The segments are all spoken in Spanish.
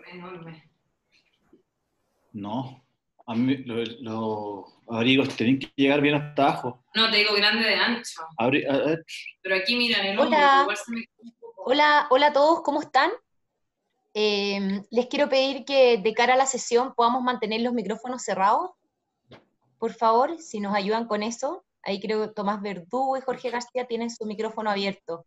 enorme. No, a mí los abrigos tienen que llegar bien hasta abajo. No, te digo grande de ancho. Pero aquí miran el hombro, Hola. igual se me... Hola, hola a todos, ¿cómo están? Les quiero pedir que de cara a la sesión podamos mantener los micrófonos cerrados. Por favor, si nos ayudan con eso. Ahí creo que Tomás Verdugo y Jorge García tienen su micrófono abierto.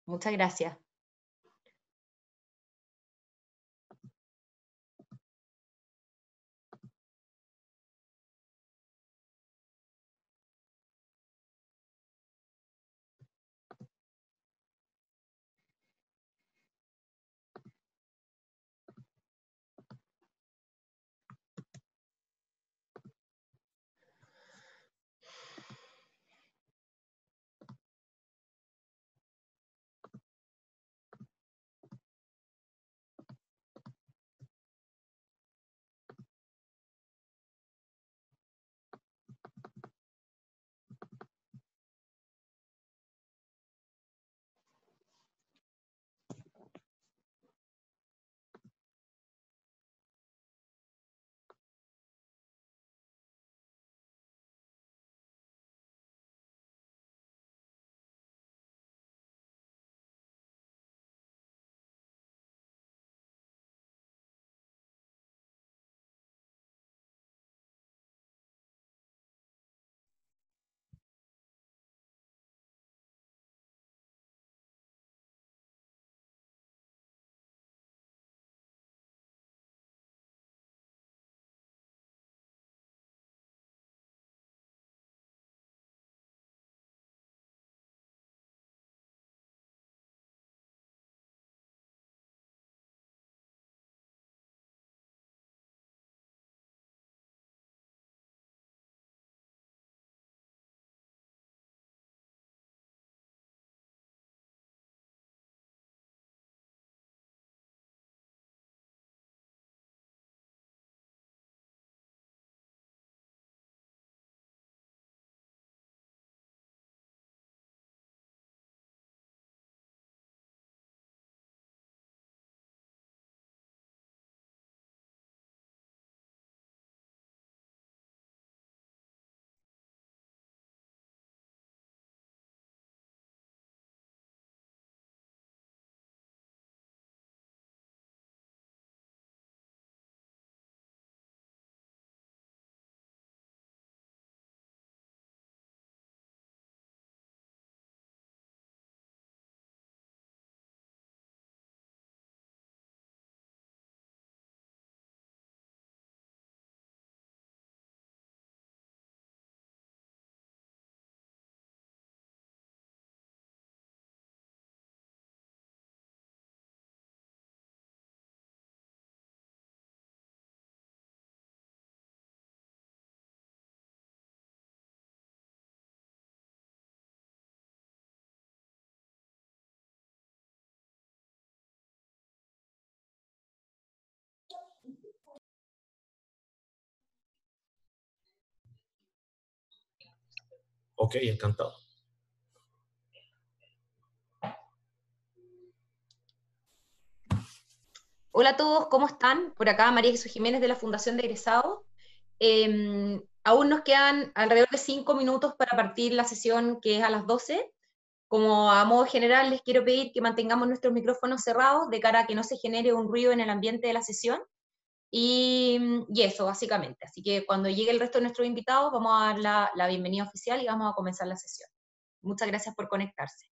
Muchas gracias. Ok, encantado. Hola a todos, ¿cómo están? Por acá María Jesús Jiménez de la Fundación de Egresados. Aún nos quedan alrededor de 5 minutos para partir la sesión que es a las 12. Como a modo general les quiero pedir que mantengamos nuestros micrófonos cerrados de cara a que no se genere un ruido en el ambiente de la sesión. Y eso, básicamente. Así que cuando llegue el resto de nuestros invitados vamos a dar la bienvenida oficial y vamos a comenzar la sesión. Muchas gracias por conectarse.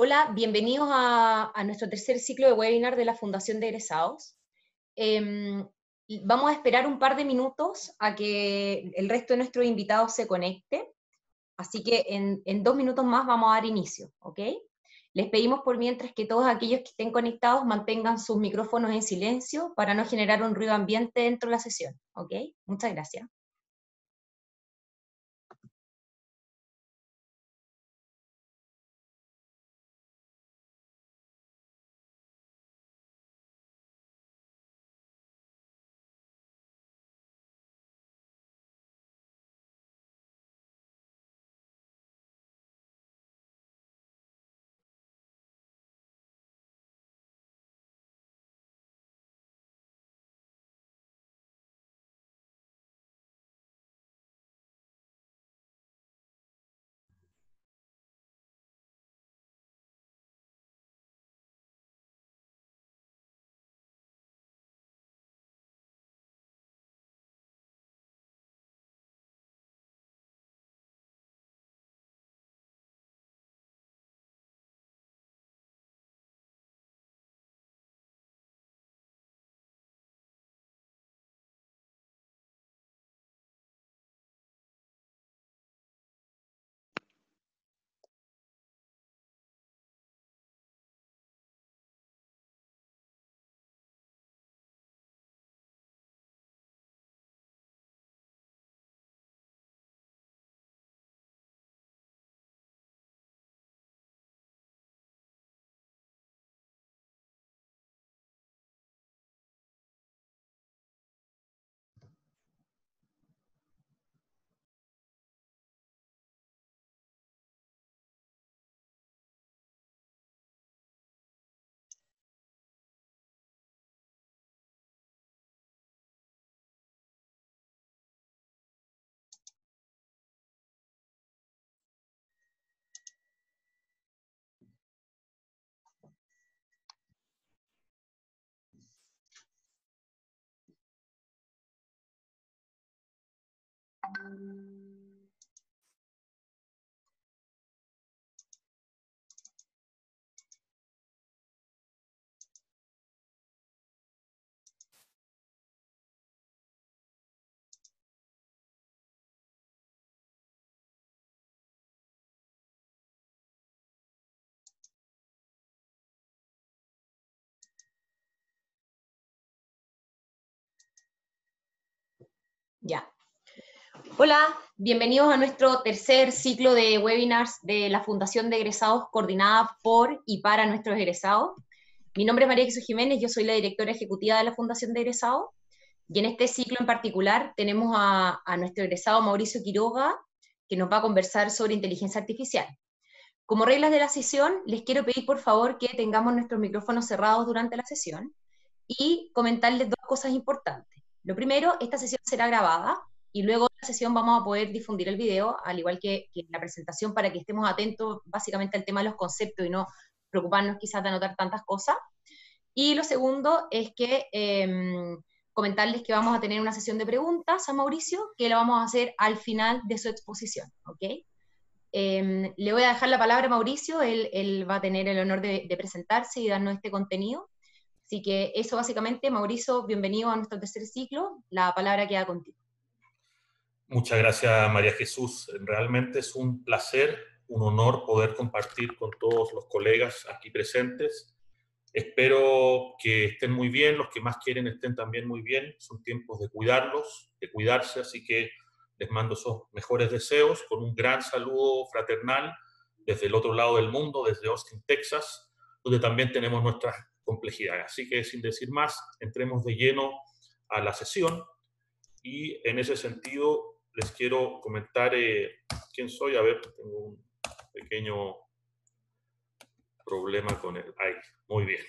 Hola, bienvenidos a nuestro tercer ciclo de webinar de la Fundación de Egresados. Vamos a esperar un par de minutos a que el resto de nuestros invitados se conecte, así que en 2 minutos más vamos a dar inicio, ¿ok? Les pedimos por mientras que todos aquellos que estén conectados mantengan sus micrófonos en silencio para no generar un ruido ambiente dentro de la sesión, ¿ok? Muchas gracias. Ya. Hola, bienvenidos a nuestro tercer ciclo de webinars de la Fundación de Egresados coordinada por y para nuestros egresados. Mi nombre es María Jesús Jiménez, yo soy la directora ejecutiva de la Fundación de Egresados, y en este ciclo en particular tenemos a nuestro egresado Mauricio Quiroga, que nos va a conversar sobre inteligencia artificial. Como reglas de la sesión, les quiero pedir por favor que tengamos nuestros micrófonos cerrados durante la sesión y comentarles 2 cosas importantes. Lo primero, esta sesión será grabada y luego de la sesión vamos a poder difundir el video, al igual que la presentación, para que estemos atentos básicamente al tema de los conceptos y no preocuparnos quizás de anotar tantas cosas. Y lo segundo es que comentarles que vamos a tener una sesión de preguntas a Mauricio, que la vamos a hacer al final de su exposición, ¿ok? Le voy a dejar la palabra a Mauricio, él va a tener el honor de presentarse y darnos este contenido. Así que eso básicamente. Mauricio, bienvenido a nuestro tercer ciclo, la palabra queda contigo. Muchas gracias, María Jesús. Realmente es un placer, un honor poder compartir con todos los colegas aquí presentes. Espero que estén muy bien, los que más quieren estén también muy bien. Son tiempos de cuidarlos, de cuidarse, así que les mando esos mejores deseos con un gran saludo fraternal desde el otro lado del mundo, desde Austin, Texas, donde también tenemos nuestras complejidades. Así que sin decir más, entremos de lleno a la sesión y en ese sentido les quiero comentar quién soy. A ver, tengo un pequeño problema con el... Ahí, muy bien.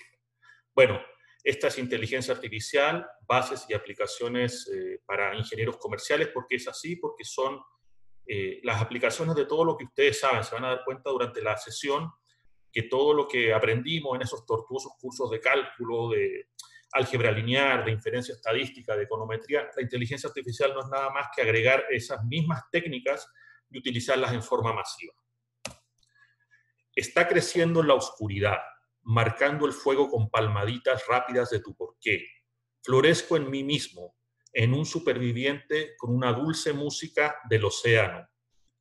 Bueno, esta es inteligencia artificial, bases y aplicaciones para ingenieros comerciales. ¿Por qué es así? Porque son las aplicaciones de todo lo que ustedes saben. Se van a dar cuenta durante la sesión que todo lo que aprendimos en esos tortuosos cursos de cálculo, de álgebra lineal, de inferencia estadística, de econometría, la inteligencia artificial no es nada más que agregar esas mismas técnicas y utilizarlas en forma masiva. está creciendo en la oscuridad, marcando el fuego con palmaditas rápidas de tu porqué. Florezco en mí mismo, en un superviviente con una dulce música del océano,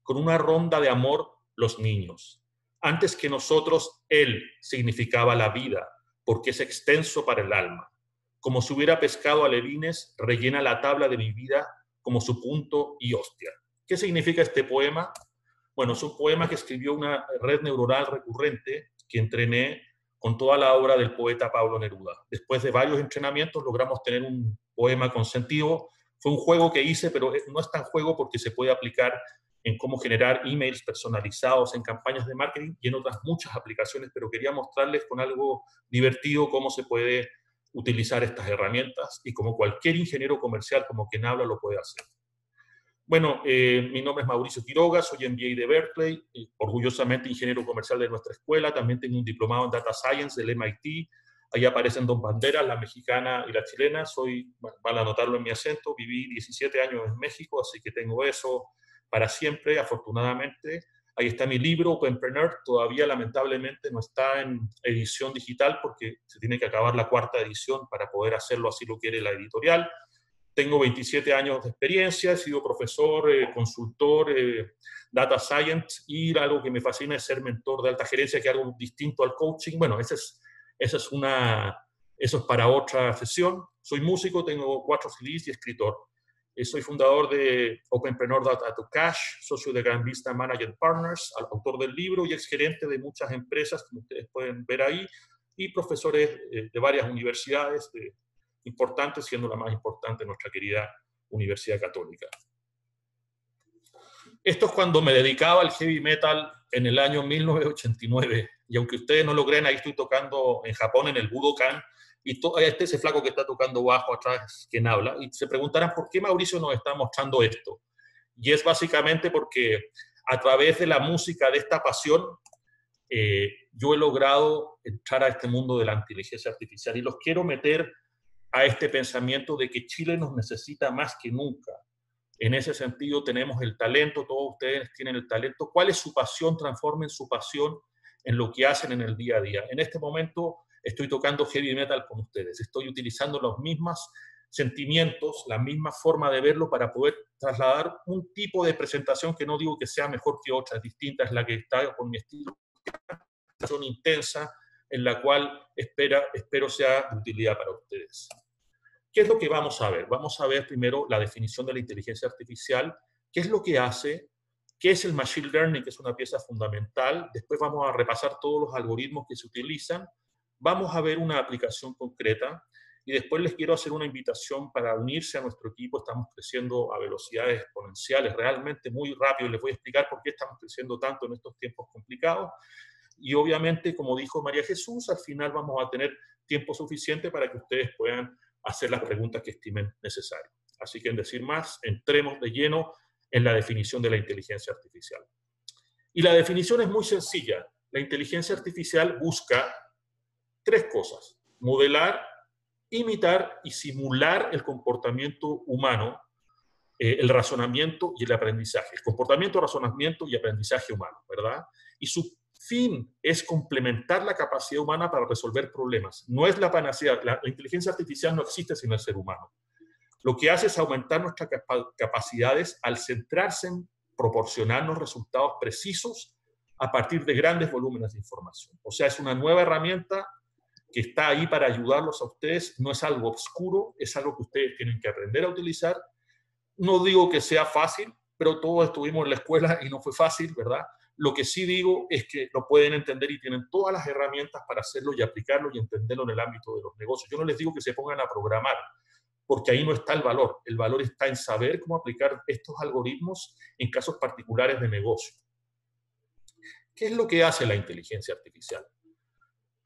con una ronda de amor los niños. Antes que nosotros, él significaba la vida, porque es extenso para el alma. Como si hubiera pescado alevines, rellena la tabla de mi vida como su punto y hostia. ¿Qué significa este poema? Bueno, es un poema que escribió una red neuronal recurrente que entrené con toda la obra del poeta Pablo Neruda. Después de varios entrenamientos logramos tener un poema con sentido. Fue un juego que hice, pero no es tan juego porque se puede aplicar en cómo generar emails personalizados en campañas de marketing y en otras muchas aplicaciones, pero quería mostrarles con algo divertido cómo se puede utilizar estas herramientas y como cualquier ingeniero comercial como quien habla lo puede hacer. Bueno, mi nombre es Mauricio Quiroga, soy MBA de Berkeley, orgullosamente ingeniero comercial de nuestra escuela, también tengo un diplomado en Data Science del MIT, ahí aparecen dos banderas, la mexicana y la chilena, van a notarlo en mi acento, viví 17 años en México, así que tengo eso para siempre, afortunadamente. Ahí está mi libro, Openpreneur, todavía lamentablemente no está en edición digital porque se tiene que acabar la 4ª edición para poder hacerlo, así lo quiere la editorial. Tengo 27 años de experiencia, he sido profesor, consultor, data science, y algo que me fascina es ser mentor de alta gerencia, que es algo distinto al coaching. Bueno, eso es para otra sesión. Soy músico, tengo 4 CDs y escritor. Soy fundador de Openpreneur Data to Cash, socio de Gran Vista Management Partners, autor del libro y exgerente de muchas empresas, como ustedes pueden ver ahí, y profesores de varias universidades importantes, siendo la más importante nuestra querida Universidad Católica. Esto es cuando me dedicaba al heavy metal en el año 1989, y aunque ustedes no lo creen, ahí estoy tocando en Japón en el Budokan, y ese flaco que está tocando bajo atrás, quien habla, y se preguntarán por qué Mauricio nos está mostrando esto. Y es básicamente porque a través de la música, de esta pasión, yo he logrado entrar a este mundo de la inteligencia artificial y los quiero meter a este pensamiento de que Chile nos necesita más que nunca. En ese sentido tenemos el talento, todos ustedes tienen el talento. ¿Cuál es su pasión? Transformen su pasión en lo que hacen en el día a día. En este momento estoy tocando heavy metal con ustedes, estoy utilizando los mismos sentimientos, la misma forma de verlo para poder trasladar un tipo de presentación que no digo que sea mejor que otra, es distinta, es la que está con mi estilo, una intensa, en la cual espero sea de utilidad para ustedes. ¿Qué es lo que vamos a ver? Vamos a ver primero la definición de la inteligencia artificial, qué es lo que hace, qué es el machine learning, que es una pieza fundamental. Después vamos a repasar todos los algoritmos que se utilizan. Vamos a ver una aplicación concreta y después les quiero hacer una invitación para unirse a nuestro equipo. Estamos creciendo a velocidades exponenciales, realmente muy rápido. Les voy a explicar por qué estamos creciendo tanto en estos tiempos complicados. Y obviamente, como dijo María Jesús, al final vamos a tener tiempo suficiente para que ustedes puedan hacer las preguntas que estimen necesarias. Así que, en decir más, entremos de lleno en la definición de la inteligencia artificial. Y la definición es muy sencilla. La inteligencia artificial busca 3 cosas: modelar, imitar y simular el comportamiento humano, el razonamiento y el aprendizaje. El comportamiento, razonamiento y aprendizaje humano, ¿verdad? Y su fin es complementar la capacidad humana para resolver problemas. No es la panacea. La inteligencia artificial no existe sin el ser humano. Lo que hace es aumentar nuestras capacidades al centrarse en proporcionarnos resultados precisos a partir de grandes volúmenes de información. O sea, es una nueva herramienta que está ahí para ayudarlos a ustedes. No es algo oscuro, es algo que ustedes tienen que aprender a utilizar. No digo que sea fácil, pero todos estuvimos en la escuela y no fue fácil, ¿verdad? Lo que sí digo es que lo pueden entender y tienen todas las herramientas para hacerlo y aplicarlo y entenderlo en el ámbito de los negocios. Yo no les digo que se pongan a programar, porque ahí no está el valor. El valor está en saber cómo aplicar estos algoritmos en casos particulares de negocio. ¿Qué es lo que hace la inteligencia artificial?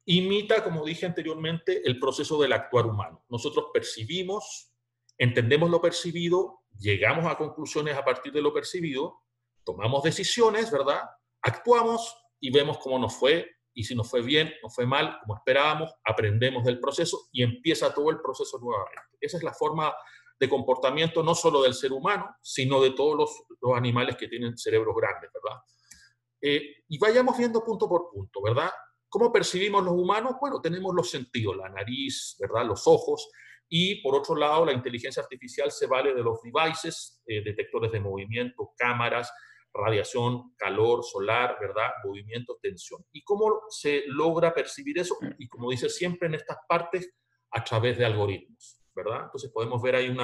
Imita, como dije anteriormente, el proceso del actuar humano. Nosotros percibimos, entendemos lo percibido, llegamos a conclusiones a partir de lo percibido, tomamos decisiones, ¿verdad? Actuamos y vemos cómo nos fue, y si nos fue bien, nos fue mal, como esperábamos, aprendemos del proceso y empieza todo el proceso nuevamente. Esa es la forma de comportamiento no solo del ser humano, sino de todos los animales que tienen cerebros grandes, ¿verdad? Y vayamos viendo punto por punto, ¿verdad? ¿Cómo percibimos los humanos? Bueno, tenemos los sentidos, la nariz, ¿verdad? Los ojos. Y por otro lado, la inteligencia artificial se vale de los devices, detectores de movimiento, cámaras, radiación, calor solar, ¿verdad? Movimiento, tensión. ¿Y cómo se logra percibir eso? Y como dice siempre en estas partes, a través de algoritmos, ¿verdad? Entonces podemos ver ahí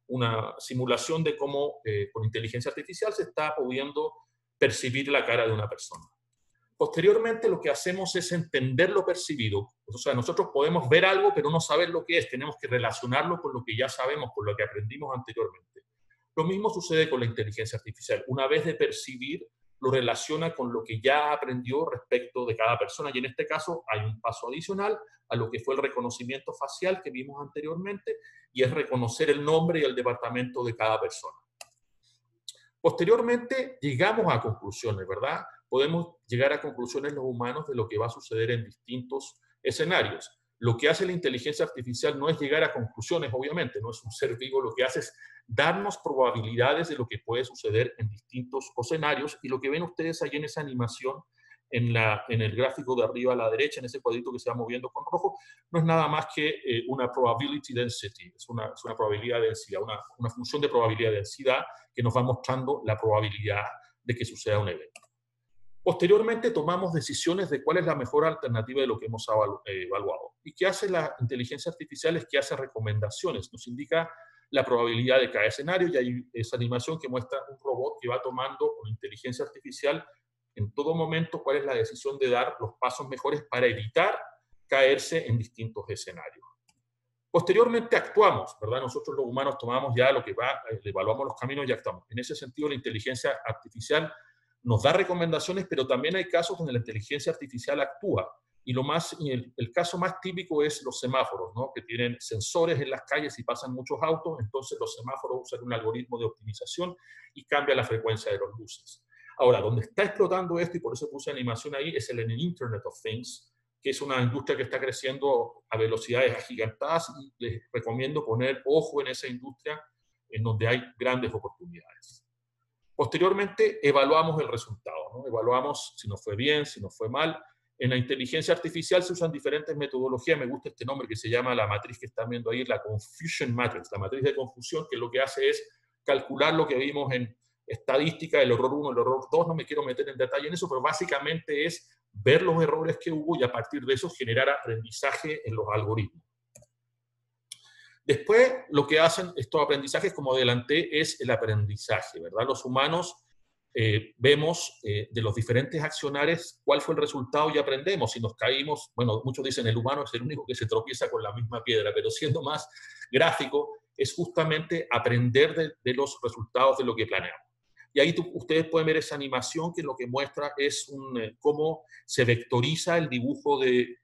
una simulación de cómo con inteligencia artificial se está pudiendo percibir la cara de una persona. Posteriormente lo que hacemos es entender lo percibido. O sea, nosotros podemos ver algo, pero no saber lo que es. Tenemos que relacionarlo con lo que ya sabemos, con lo que aprendimos anteriormente. Lo mismo sucede con la inteligencia artificial. Una vez de percibir, lo relaciona con lo que ya aprendió respecto de cada persona. Y en este caso hay un paso adicional a lo que fue el reconocimiento facial que vimos anteriormente, y es reconocer el nombre y el departamento de cada persona. Posteriormente llegamos a conclusiones, ¿verdad? Podemos llegar a conclusiones los humanos de lo que va a suceder en distintos escenarios. Lo que hace la inteligencia artificial no es llegar a conclusiones, obviamente, no es un ser vivo, lo que hace es darnos probabilidades de lo que puede suceder en distintos escenarios, y lo que ven ustedes ahí en esa animación, en el gráfico de arriba a la derecha, en ese cuadrito que se va moviendo con rojo, no es nada más que una probability density, es una probabilidad de densidad, una función de probabilidad de densidad que nos va mostrando la probabilidad de que suceda un evento. Posteriormente tomamos decisiones de cuál es la mejor alternativa de lo que hemos evaluado. ¿Y qué hace la inteligencia artificial? Es que hace recomendaciones, nos indica la probabilidad de cada escenario, y hay esa animación que muestra un robot que va tomando con inteligencia artificial en todo momento cuál es la decisión de dar los pasos mejores para evitar caerse en distintos escenarios. Posteriormente actuamos, ¿verdad? Nosotros los humanos tomamos ya lo que va, evaluamos los caminos y actuamos. En ese sentido, la inteligencia artificial nos da recomendaciones, pero también hay casos donde la inteligencia artificial actúa. Y el caso más típico es los semáforos, ¿no? Que tienen sensores en las calles y pasan muchos autos, entonces los semáforos usan un algoritmo de optimización y cambia la frecuencia de los luces. Ahora, donde está explotando esto, y por eso puse animación ahí, es en el Internet of Things, que es una industria que está creciendo a velocidades agigantadas, y les recomiendo poner ojo en esa industria en donde hay grandes oportunidades. Posteriormente, evaluamos el resultado, ¿no? Evaluamos si nos fue bien, si nos fue mal. En la inteligencia artificial se usan diferentes metodologías. Me gusta este nombre que se llama la matriz que están viendo ahí, la Confusion Matrix, la matriz de confusión, que lo que hace es calcular lo que vimos en estadística, el error 1, el error 2, no me quiero meter en detalle en eso, pero básicamente es ver los errores que hubo y a partir de eso generar aprendizaje en los algoritmos. Después, lo que hacen estos aprendizajes, como adelanté, es el aprendizaje, ¿verdad? Los humanos vemos de los diferentes accionares cuál fue el resultado y aprendemos. Si nos caímos, bueno, muchos dicen el humano es el único que se tropieza con la misma piedra, pero siendo más gráfico, es justamente aprender de los resultados de lo que planeamos. Y ahí ustedes pueden ver esa animación que lo que muestra es cómo se vectoriza el dibujo de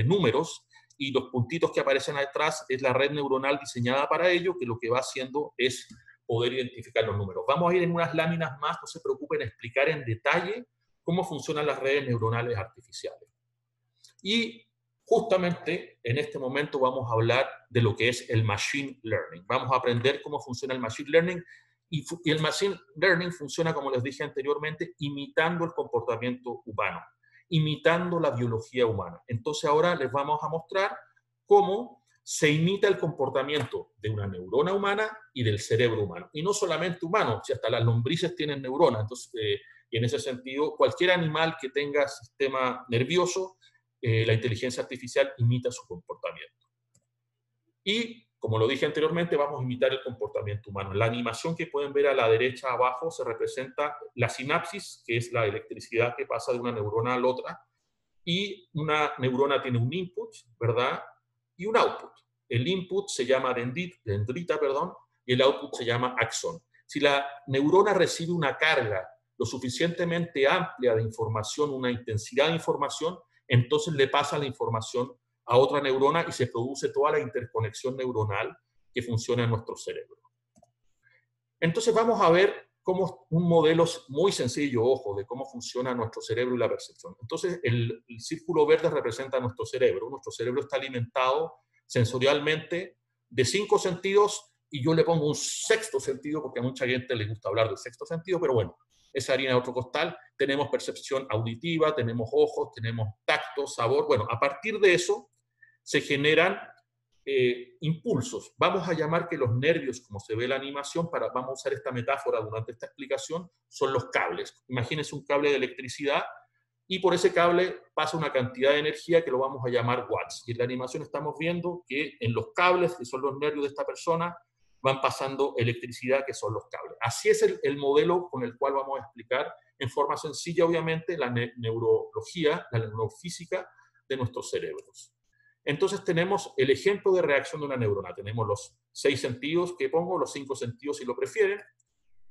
números, y los puntitos que aparecen atrás es la red neuronal diseñada para ello, que lo que va haciendo es poder identificar los números. Vamos a ir en unas láminas más, no se preocupen en explicar en detalle cómo funcionan las redes neuronales artificiales. Y justamente en este momento vamos a hablar de lo que es el Machine Learning. Vamos a aprender cómo funciona el Machine Learning, y el Machine Learning funciona, como les dije anteriormente, imitando el comportamiento humano, imitando la biología humana. Entonces ahora les vamos a mostrar cómo se imita el comportamiento de una neurona humana y del cerebro humano. Y no solamente humano, si hasta las lombrices tienen neuronas. Entonces, y en ese sentido, cualquier animal que tenga sistema nervioso, la inteligencia artificial imita su comportamiento. Y, como lo dije anteriormente, vamos a imitar el comportamiento humano. En la animación que pueden ver a la derecha abajo se representa la sinapsis, que es la electricidad que pasa de una neurona a la otra, y una neurona tiene un input, ¿verdad? Y un output. El input se llama dendrita, y el output se llama axón. Si la neurona recibe una carga lo suficientemente amplia de información, una intensidad de información, entonces le pasa la información a otra neurona y se produce toda la interconexión neuronal que funciona en nuestro cerebro. Entonces vamos a ver cómo un modelo muy sencillo, ojo, de cómo funciona nuestro cerebro y la percepción. Entonces el círculo verde representa nuestro cerebro. Nuestro cerebro está alimentado sensorialmente de 5 sentidos, y yo le pongo un sexto sentido porque a mucha gente le gusta hablar del sexto sentido, pero bueno, esa harina de otro costal, tenemos percepción auditiva, tenemos ojos, tenemos tacto, sabor. Bueno, a partir de eso se generan impulsos. Vamos a llamar que los nervios, como se ve en la animación, vamos a usar esta metáfora durante esta explicación, son los cables. Imagínense un cable de electricidad y por ese cable pasa una cantidad de energía que lo vamos a llamar watts. Y en la animación estamos viendo que en los cables, que son los nervios de esta persona, van pasando electricidad, que son los cables. Así es el modelo con el cual vamos a explicar en forma sencilla, obviamente, la neurología, la neurofísica de nuestros cerebros. Entonces tenemos el ejemplo de reacción de una neurona. Tenemos los 6 sentidos que pongo, los 5 sentidos si lo prefieren,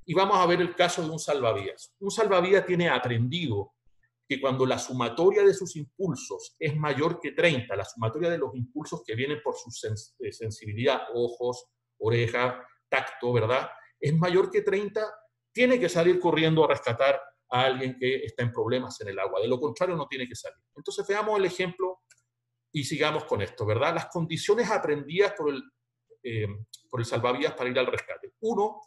y vamos a ver el caso de un salvavidas. Un salvavidas tiene aprendido que cuando la sumatoria de sus impulsos es mayor que 30, la sumatoria de los impulsos que vienen por su sensibilidad, ojos, oreja, tacto, ¿verdad? Es mayor que 30, tiene que salir corriendo a rescatar a alguien que está en problemas en el agua. De lo contrario, no tiene que salir. Entonces veamos el ejemplo y sigamos con esto, ¿verdad? Las condiciones aprendidas por el salvavidas para ir al rescate. 1,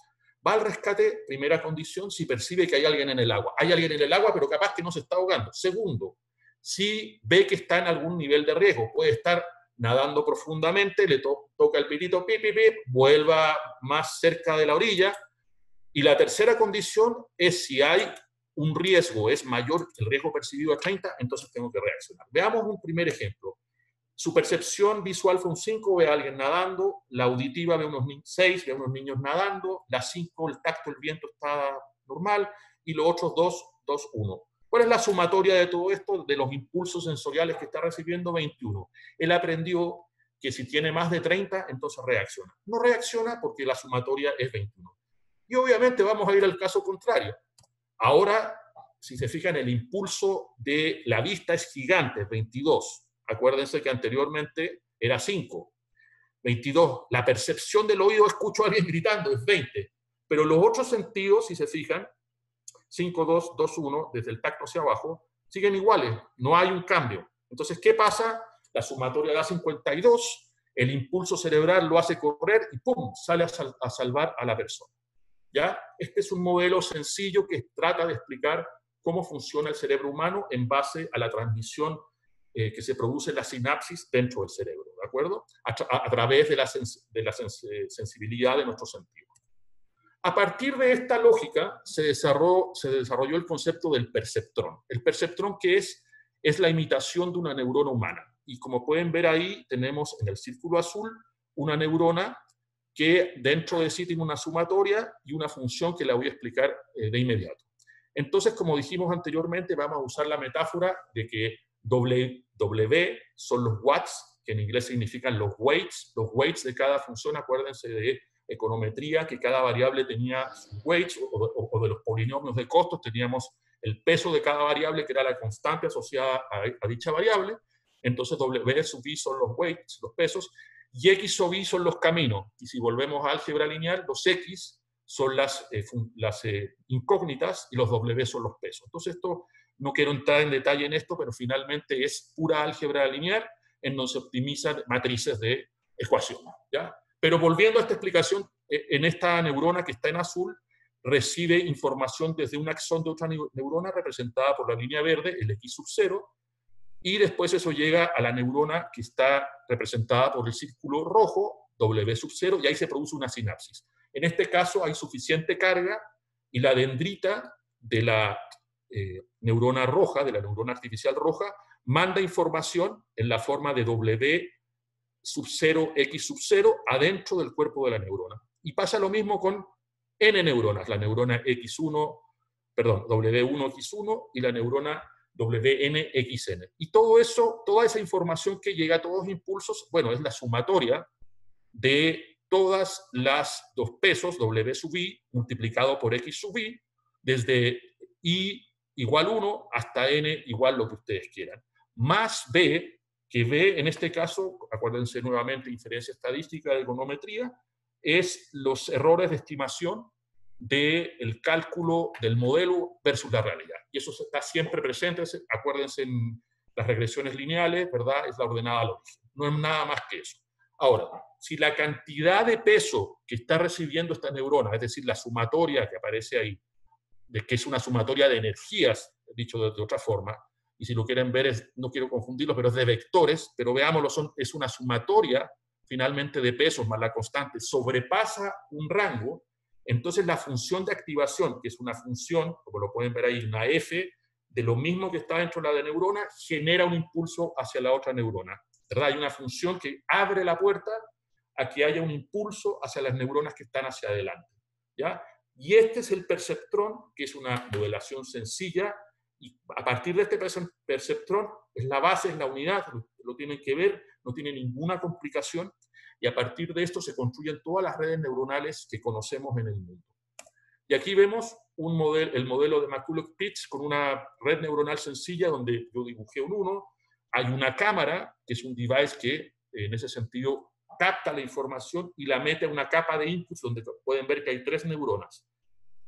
va al rescate, primera condición, si percibe que hay alguien en el agua. Hay alguien en el agua, pero capaz que no se está ahogando. 2, si ve que está en algún nivel de riesgo. Puede estar nadando profundamente, le toca el pitito, pip, pip, pip, vuelva más cerca de la orilla. Y la tercera condición es si hay un riesgo, es mayor el riesgo percibido a 30, entonces tengo que reaccionar. Veamos un primer ejemplo. Su percepción visual fue un 5, ve a alguien nadando, la auditiva ve unos 6, ve a unos niños nadando, la 5, el tacto, el viento está normal, y los otros 2, 1. ¿Cuál es la sumatoria de todo esto? De los impulsos sensoriales que está recibiendo, 21. Él aprendió que si tiene más de 30, entonces reacciona. No reacciona porque la sumatoria es 21. Y obviamente vamos a ir al caso contrario. Ahora, si se fijan, el impulso de la vista es gigante, 22. Acuérdense que anteriormente era 5. 22. La percepción del oído, escucho a alguien gritando, es 20. Pero los otros sentidos, si se fijan, 5, 2, 2, 1, desde el tacto hacia abajo, siguen iguales, no hay un cambio. Entonces, ¿qué pasa? La sumatoria da 52, el impulso cerebral lo hace correr y ¡pum!, sale a salvar a la persona. ¿Ya? Este es un modelo sencillo que trata de explicar cómo funciona el cerebro humano en base a la transmisión que se produce en la sinapsis dentro del cerebro, ¿de acuerdo? A través de la sensibilidad de nuestros sentidos. A partir de esta lógica se desarrolló el concepto del perceptrón. El perceptrón, que es la imitación de una neurona humana. Y como pueden ver ahí, tenemos en el círculo azul una neurona que dentro de sí tiene una sumatoria y una función que la voy a explicar de inmediato. Entonces, como dijimos anteriormente, vamos a usar la metáfora de que W son los watts, que en inglés significan los weights de cada función. Acuérdense de econometría, que cada variable tenía sus weights, o de los polinomios de costos, teníamos el peso de cada variable, que era la constante asociada a dicha variable. Entonces W sub I son los weights, los pesos, y X sub I son los caminos. Y si volvemos a álgebra lineal, los X son las incógnitas y los W son los pesos. Entonces esto, no quiero entrar en detalle en esto, pero finalmente es pura álgebra lineal en donde se optimizan matrices de ecuación, ¿ya? Pero volviendo a esta explicación, en esta neurona que está en azul, recibe información desde un axón de otra neurona representada por la línea verde, el X sub 0, y después eso llega a la neurona que está representada por el círculo rojo, W sub 0, y ahí se produce una sinapsis. En este caso hay suficiente carga y la dendrita de la neurona roja, de la neurona artificial roja, manda información en la forma de W sub 0, X sub 0, adentro del cuerpo de la neurona. Y pasa lo mismo con N neuronas, la neurona W1, X1 y la neurona WNXN. Y todo eso, toda esa información que llega a todos los impulsos, bueno, es la sumatoria de todas las dos pesos, W sub I multiplicado por X sub I, desde I igual 1 hasta N igual lo que ustedes quieran. Más B, que B en este caso, acuérdense nuevamente, inferencia estadística de econometría, es los errores de estimación del cálculo del modelo versus la realidad. Y eso está siempre presente, acuérdense en las regresiones lineales, ¿verdad? Es la ordenada al origen. No es nada más que eso. Ahora, si la cantidad de peso que está recibiendo esta neurona, es decir, la sumatoria que aparece ahí, que es una sumatoria de energías, dicho de otra forma, y si lo quieren ver, no quiero confundirlo, pero es de vectores, pero veámoslo, es una sumatoria finalmente de pesos más la constante, sobrepasa un rango, entonces la función de activación, que es una función, como lo pueden ver ahí, una F, de lo mismo que está dentro de la de neurona, genera un impulso hacia la otra neurona, ¿verdad? Hay una función que abre la puerta a que haya un impulso hacia las neuronas que están hacia adelante, ¿ya? Y este es el perceptrón, que es una modelación sencilla, y a partir de este perceptrón, es la base, es la unidad, lo tienen que ver, no tiene ninguna complicación, y a partir de esto se construyen todas las redes neuronales que conocemos en el mundo. Y aquí vemos el modelo de McCulloch-Pitts con una red neuronal sencilla donde yo dibujé un 1, hay una cámara, que es un device que en ese sentido capta la información y la mete a una capa de inputs donde pueden ver que hay 3 neuronas.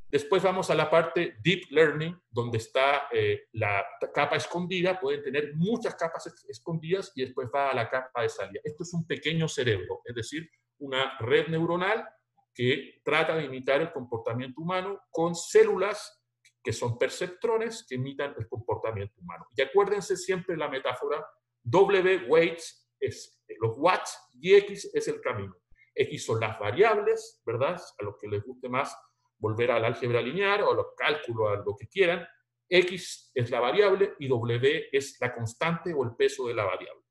Después vamos a la parte Deep Learning, donde está la capa escondida. Pueden tener muchas capas escondidas y después va a la capa de salida. Esto es un pequeño cerebro, es decir, una red neuronal que trata de imitar el comportamiento humano con células que son perceptrones que imitan el comportamiento humano. Y acuérdense siempre la metáfora, W weights es los watts y X es el camino. X son las variables, ¿verdad? A los que les guste más volver al álgebra lineal o a los cálculos, a lo que quieran. X es la variable y W es la constante o el peso de la variable.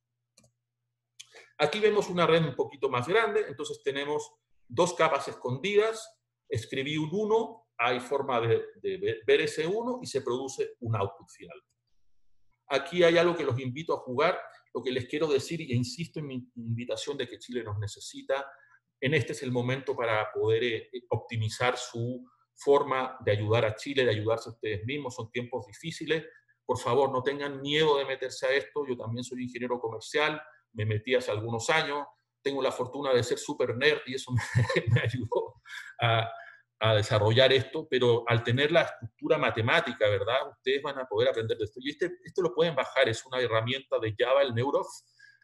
Aquí vemos una red un poquito más grande, entonces tenemos 2 capas escondidas, escribí un 1, hay forma de ver ese 1 y se produce un output final. Aquí hay algo que los invito a jugar, lo que les quiero decir, e insisto en mi invitación de que Chile nos necesita. Este es el momento para poder optimizar su forma de ayudar a Chile, de ayudarse a ustedes mismos. Son tiempos difíciles. Por favor, no tengan miedo de meterse a esto. Yo también soy ingeniero comercial, me metí hace algunos años. Tengo la fortuna de ser súper nerd y eso me ayudó a desarrollar esto, pero al tener la estructura matemática, ¿verdad? Ustedes van a poder aprender de esto. Y esto lo pueden bajar, es una herramienta de Java, el Neurof,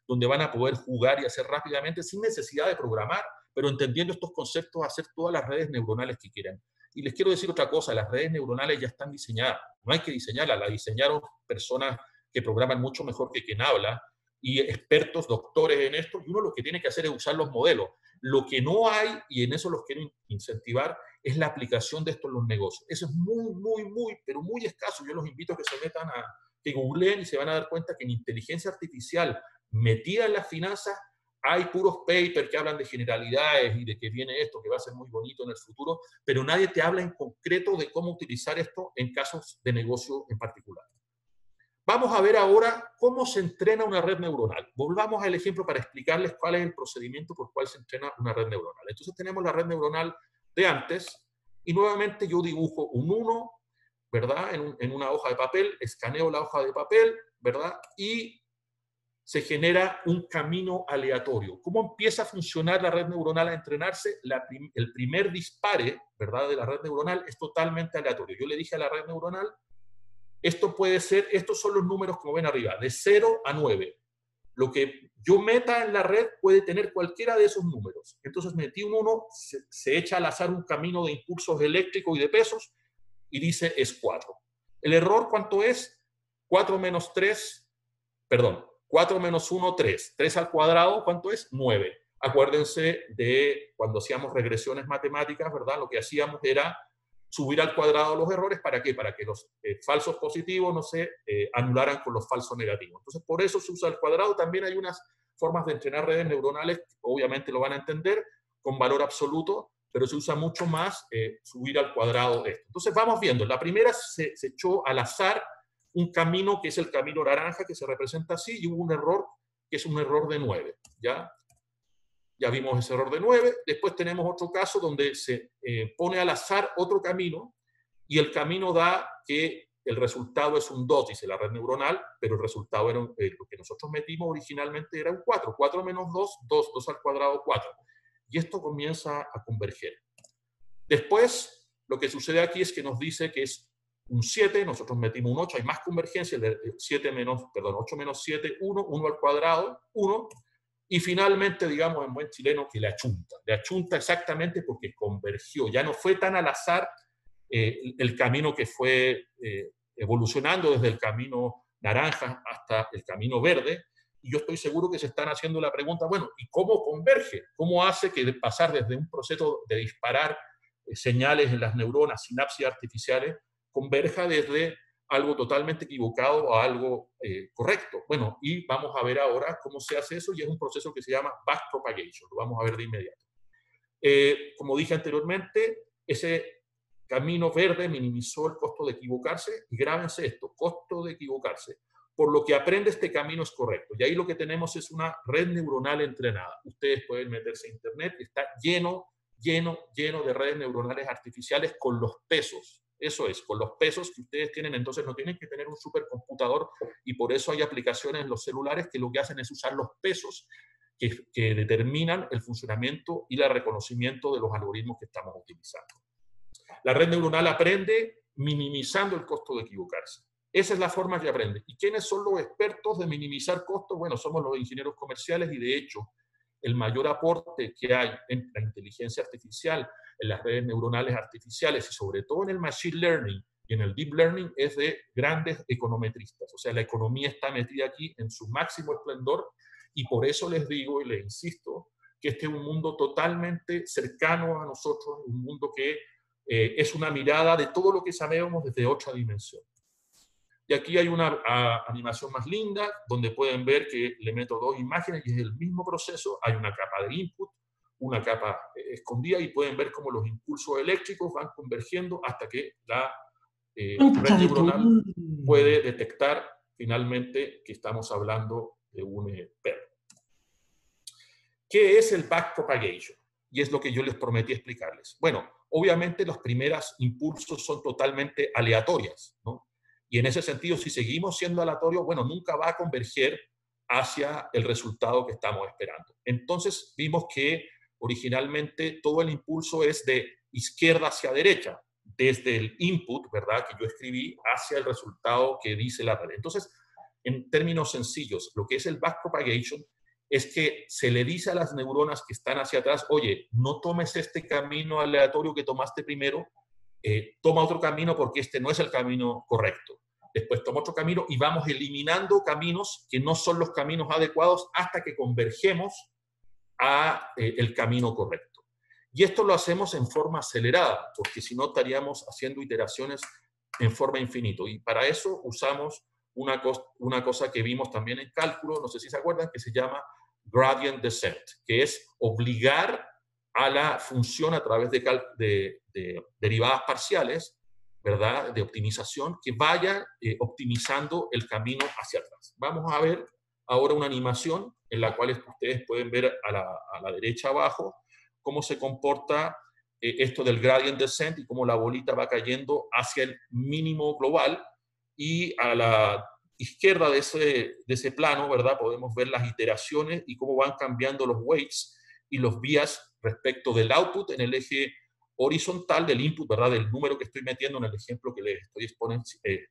donde van a poder jugar y hacer rápidamente sin necesidad de programar, pero entendiendo estos conceptos, hacer todas las redes neuronales que quieran. Y les quiero decir otra cosa, las redes neuronales ya están diseñadas, no hay que diseñarlas, las diseñaron personas que programan mucho mejor que quien habla, y expertos, doctores en esto, y uno lo que tiene que hacer es usar los modelos. Lo que no hay, y en eso los quiero incentivar, es la aplicación de esto en los negocios. Eso es pero muy escaso. Yo los invito a que se metan que googleen y se van a dar cuenta que en inteligencia artificial metida en las finanzas hay puros papers que hablan de generalidades y de que viene esto, que va a ser muy bonito en el futuro, pero nadie te habla en concreto de cómo utilizar esto en casos de negocio en particular. Vamos a ver ahora cómo se entrena una red neuronal. Volvamos al ejemplo para explicarles cuál es el procedimiento por el cual se entrena una red neuronal. Entonces tenemos la red neuronal de antes y nuevamente yo dibujo un 1, ¿verdad? En una hoja de papel, escaneo la hoja de papel, ¿verdad? Y se genera un camino aleatorio. ¿Cómo empieza a funcionar la red neuronal a entrenarse? El primer dispare, ¿verdad?, de la red neuronal es totalmente aleatorio. Yo le dije a la red neuronal, esto puede ser, estos son los números como ven arriba, de 0 a 9. Lo que yo meta en la red puede tener cualquiera de esos números. Entonces metí un 1, se echa al azar un camino de impulsos eléctricos y de pesos y dice es 4. ¿El error cuánto es? 4 menos 1, 3. 3 al cuadrado, ¿cuánto es? 9. Acuérdense de cuando hacíamos regresiones matemáticas, ¿verdad? Lo que hacíamos era subir al cuadrado los errores. ¿Para qué? Para que los falsos positivos no se anularan con los falsos negativos. Entonces, por eso se usa el cuadrado. También hay unas formas de entrenar redes neuronales, obviamente lo van a entender, con valor absoluto, pero se usa mucho más subir al cuadrado esto. Entonces, vamos viendo. La primera se echó al azar un camino que es el camino naranja, que se representa así, y hubo un error que es un error de 9, ¿ya? Ya vimos ese error de 9. Después tenemos otro caso donde se pone al azar otro camino, y el camino da que el resultado es un 2, dice la red neuronal, pero el resultado era lo que nosotros metimos originalmente era un 4. 4 menos 2, 2 al cuadrado, 4. Y esto comienza a converger. Después, lo que sucede aquí es que nos dice que es un 7, nosotros metimos un 8, hay más convergencia, 8 menos 7, 1, 1 al cuadrado, 1, y finalmente, digamos en buen chileno, que le achunta exactamente porque convergió, ya no fue tan al azar el camino que fue evolucionando desde el camino naranja hasta el camino verde, y yo estoy seguro que se están haciendo la pregunta, bueno, ¿y cómo converge? ¿Cómo hace que de pasar desde un proceso de disparar señales en las neuronas, sinapsis artificiales, converja desde algo totalmente equivocado a algo correcto? Bueno, y vamos a ver ahora cómo se hace eso, y es un proceso que se llama backpropagation, lo vamos a ver de inmediato. Como dije anteriormente, ese camino verde minimizó el costo de equivocarse, y grábense esto, costo de equivocarse. Por lo que aprende este camino es correcto. Y ahí lo que tenemos es una red neuronal entrenada. Ustedes pueden meterse a internet, está lleno de redes neuronales artificiales con los pesos. Eso es, con los pesos que ustedes tienen. Entonces no tienen que tener un supercomputador, y por eso hay aplicaciones en los celulares que lo que hacen es usar los pesos que determinan el funcionamiento y el reconocimiento de los algoritmos que estamos utilizando. La red neuronal aprende minimizando el costo de equivocarse. Esa es la forma que aprende. ¿Y quiénes son los expertos de minimizar costos? Bueno, somos los ingenieros comerciales, y de hecho, el mayor aporte que hay en la inteligencia artificial, en las redes neuronales artificiales, y sobre todo en el machine learning y en el deep learning, es de grandes econometristas. O sea, la economía está metida aquí en su máximo esplendor, y por eso les digo y les insisto que este es un mundo totalmente cercano a nosotros, un mundo que es una mirada de todo lo que sabemos desde otra dimensión. Y aquí hay una animación más linda, donde pueden ver que le meto dos imágenes y es el mismo proceso. Hay una capa de input, una capa escondida, y pueden ver cómo los impulsos eléctricos van convergiendo hasta que la red neuronal puede detectar finalmente que estamos hablando de un perro. ¿Qué es el backpropagation? Y es lo que yo les prometí explicarles. Bueno, obviamente los primeros impulsos son totalmente aleatorios, ¿no? Y en ese sentido, si seguimos siendo aleatorios, bueno, nunca va a converger hacia el resultado que estamos esperando. Entonces vimos que originalmente todo el impulso es de izquierda hacia derecha, desde el input, ¿verdad?, que yo escribí, hacia el resultado que dice la red. Entonces, en términos sencillos, lo que es el backpropagation es que se le dice a las neuronas que están hacia atrás, oye, no tomes este camino aleatorio que tomaste primero, toma otro camino porque este no es el camino correcto. Después toma otro camino, y vamos eliminando caminos que no son los caminos adecuados hasta que convergemos a el camino correcto. Y esto lo hacemos en forma acelerada, porque si no estaríamos haciendo iteraciones en forma infinita. Y para eso usamos una cosa que vimos también en cálculo, no sé si se acuerdan, que se llama gradient descent, que es obligar a la función a través de derivadas parciales, ¿verdad?, de optimización, que vaya optimizando el camino hacia atrás. Vamos a ver ahora una animación en la cual ustedes pueden ver a la derecha abajo cómo se comporta esto del gradient descent y cómo la bolita va cayendo hacia el mínimo global, y a la izquierda de ese plano, ¿verdad?, podemos ver las iteraciones y cómo van cambiando los weights y los vías respecto del output en el eje horizontal, del input, ¿verdad?, del número que estoy metiendo en el ejemplo que les estoy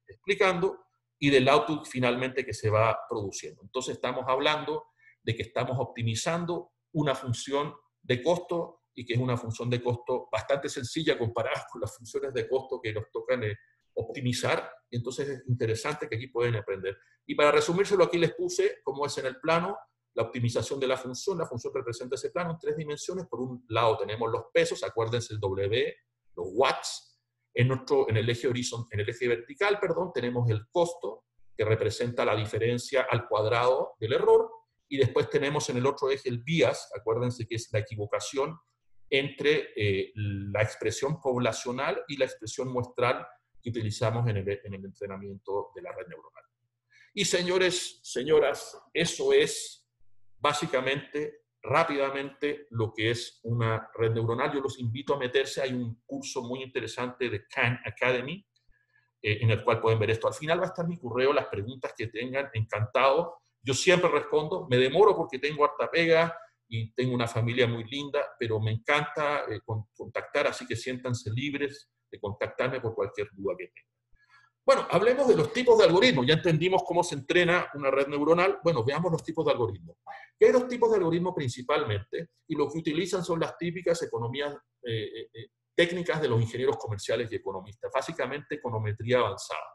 explicando, y del output finalmente que se va produciendo. Entonces estamos hablando de que estamos optimizando una función de costo, y que es una función de costo bastante sencilla comparada con las funciones de costo que nos tocan optimizar. Entonces es interesante que aquí pueden aprender. Y para resumírselo, aquí les puse cómo es en el plano la optimización de la función. La función representa ese plano en 3 dimensiones. Por un lado tenemos los pesos, acuérdense el W, los watts. En el eje vertical, perdón, tenemos el costo, que representa la diferencia al cuadrado del error. Y después tenemos en el otro eje el bias, acuérdense que es la equivocación entre la expresión poblacional y la expresión muestral que utilizamos en el entrenamiento de la red neuronal. Y señores, señoras, eso es básicamente, rápidamente, lo que es una red neuronal. Yo los invito a meterse. Hay un curso muy interesante de Khan Academy, en el cual pueden ver esto. Al final va a estar mi correo, las preguntas que tengan, encantado. Yo siempre respondo. Me demoro porque tengo harta pega y tengo una familia muy linda, pero me encanta contactar, así que siéntanse libres de contactarme por cualquier duda que tengan. Bueno, hablemos de los tipos de algoritmos. Ya entendimos cómo se entrena una red neuronal. Bueno, veamos los tipos de algoritmos. Hay 2 tipos de algoritmos principalmente, y lo que utilizan son las típicas economías técnicas de los ingenieros comerciales y economistas, básicamente econometría avanzada.